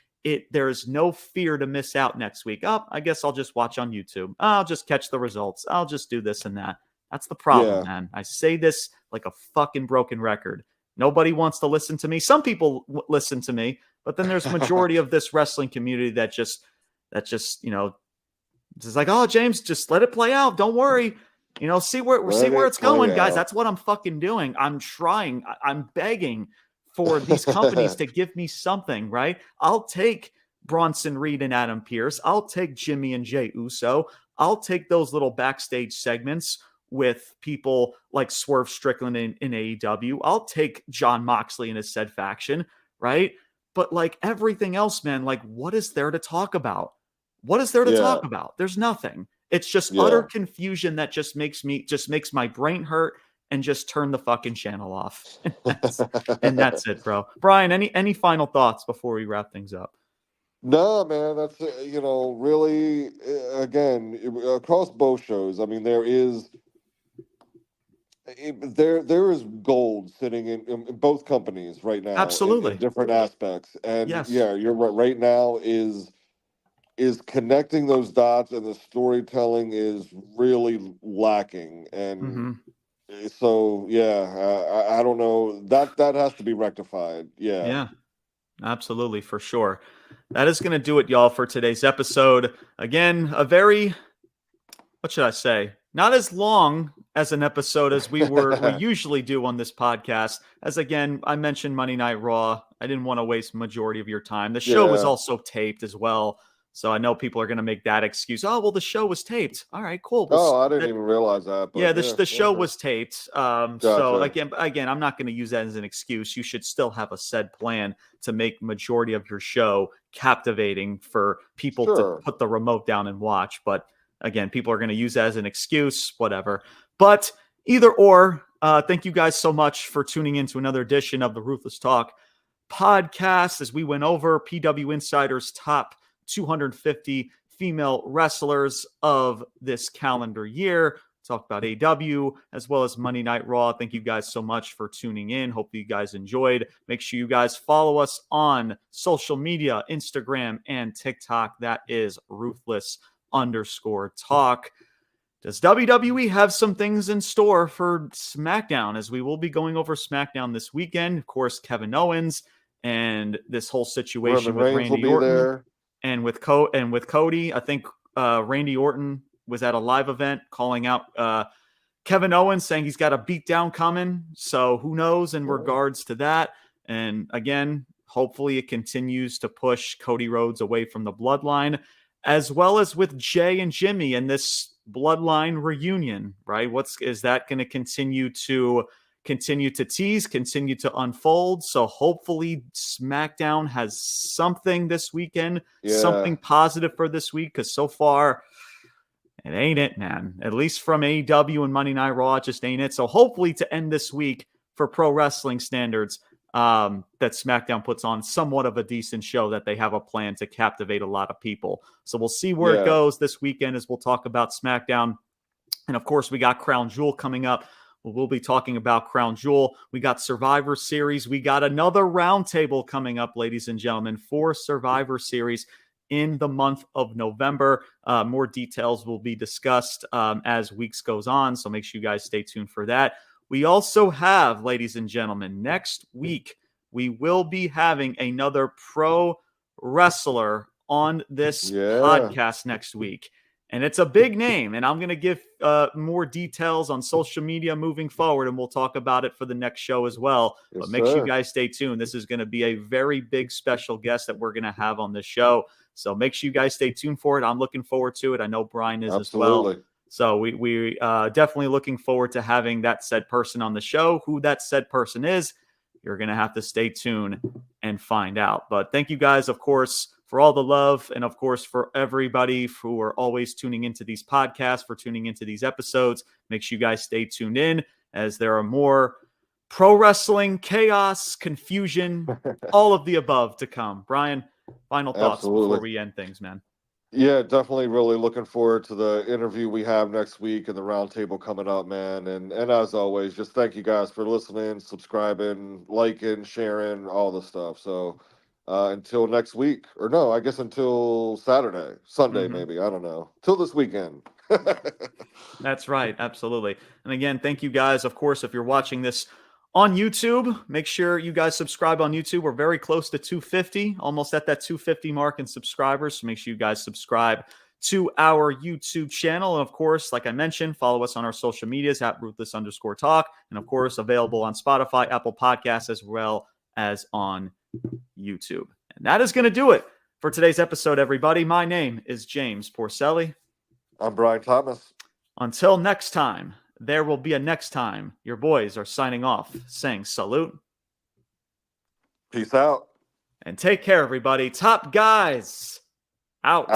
There's no fear to miss out next week. Oh, I guess I'll just watch on YouTube. I'll just catch the results. I'll just do this and that. That's the problem, Yeah. man. I say this like a fucking broken record. Nobody wants to listen to me. Some people listen to me, but then there's majority of this wrestling community that just it's like, oh, James, just let it play out. Don't worry. See where it's going, guys. That's what I'm fucking doing. I'm trying. I'm begging for these companies to give me something, right? I'll take Bronson Reed and Adam Pearce. I'll take Jimmy and Jay Uso. I'll take those little backstage segments with people like Swerve Strickland in AEW. I'll take Jon Moxley and his said faction, right? But like everything else, man, like what is there to talk about? What is there to talk about? There's nothing. It's just utter confusion that just makes my brain hurt and just turn the fucking channel off. And that's it, bro. Brian, any final thoughts before we wrap things up? No, man, that's really again across both shows. I mean, there is gold sitting in both companies right now in Absolutely. different aspects, and Yes. yeah, you're right. Right now is connecting those dots, and the storytelling is really lacking, and Mm-hmm. so yeah, I don't know, that has to be rectified. Yeah. Yeah. Absolutely, for sure. That is going to do it, y'all, for today's episode. Again, a very, what should I say? Not as long as an episode as we usually do on this podcast. As again, I mentioned Monday Night Raw. I didn't want to waste majority of your time. The show was Yeah. also taped as well. So I know people are going to make that excuse. Oh, well, the show was taped. All right, cool. Oh, I didn't even realize that. But Yeah, yeah, the show okay. was taped. So Gotcha. again, I'm not going to use that as an excuse. You should still have a said plan to make majority of your show captivating for people to Sure. put the remote down and watch. But again, people are going to use that as an excuse, whatever. But either or, Thank you guys so much for tuning in to another edition of the Ruthless Talk podcast as we went over PW Insider's top 250 female wrestlers of this calendar year. Talk about AEW as well as Monday Night Raw. Thank you guys so much for tuning in. Hope you guys enjoyed. Make sure you guys follow us on social media, Instagram and TikTok. That is Ruthless_Talk. Does WWE have some things in store for SmackDown? As we will be going over SmackDown this weekend. Of course, Kevin Owens and this whole situation with Randy Orton and with Cody. I think Randy Orton was at a live event calling out Kevin Owens, saying he's got a beatdown coming. So who knows in regards to that? And again, hopefully it continues to push Cody Rhodes away from the bloodline, as well as with Jay and Jimmy and this bloodline reunion, right? Is that going to continue to tease, continue to unfold? So hopefully SmackDown has something this weekend, something positive for this week, because so far it ain't it, man. At least from AEW and Monday Night Raw, it just ain't it. So hopefully to end this week for pro wrestling standards, that SmackDown puts on somewhat of a decent show, that they have a plan to captivate a lot of people. So we'll see where it goes this weekend as we'll talk about SmackDown. And of course, we got Crown Jewel coming up. We'll be talking about Crown Jewel. We got Survivor Series. We got another roundtable coming up, ladies and gentlemen, for Survivor Series in the month of November. More details will be discussed as weeks goes on, so make sure you guys stay tuned for that. We also have, ladies and gentlemen, next week, we will be having another pro wrestler on this podcast next week. And it's a big name, and I'm going to give more details on social media moving forward, and we'll talk about it for the next show as well. But make sure you guys stay tuned. This is going to be a very big special guest that we're going to have on this show. So make sure you guys stay tuned for it. I'm looking forward to it. I know Brian is as well. So we definitely looking forward to having that said person on the show. Who that said person is, you're going to have to stay tuned and find out. But thank you guys, of course, for all the love, and of course for everybody who are always tuning into these podcasts, for tuning into these episodes. Make sure you guys stay tuned in, as there are more pro wrestling, chaos, confusion, all of the above to come. Brian, final thoughts before we end things, man. Yeah, definitely really looking forward to the interview we have next week and the roundtable coming up, man. And as always, just thank you guys for listening, subscribing, liking, sharing, all the stuff. So until next week, or no, I guess until Sunday, maybe. I don't know. Till this weekend. That's right. Absolutely. And again, thank you guys. Of course, if you're watching this on YouTube, make sure you guys subscribe on YouTube. We're very close to 250, almost at that 250 mark in subscribers. So make sure you guys subscribe to our YouTube channel. And of course, like I mentioned, follow us on our social medias at Ruthless_Talk. And of course, available on Spotify, Apple Podcasts, as well as on YouTube. And that is going to do it for today's episode, everybody. My name is James Porcelli. I'm Brian Thomas. Until next time, there will be a next time. Your boys are signing off, saying salute. Peace out. And take care, everybody. Top guys out.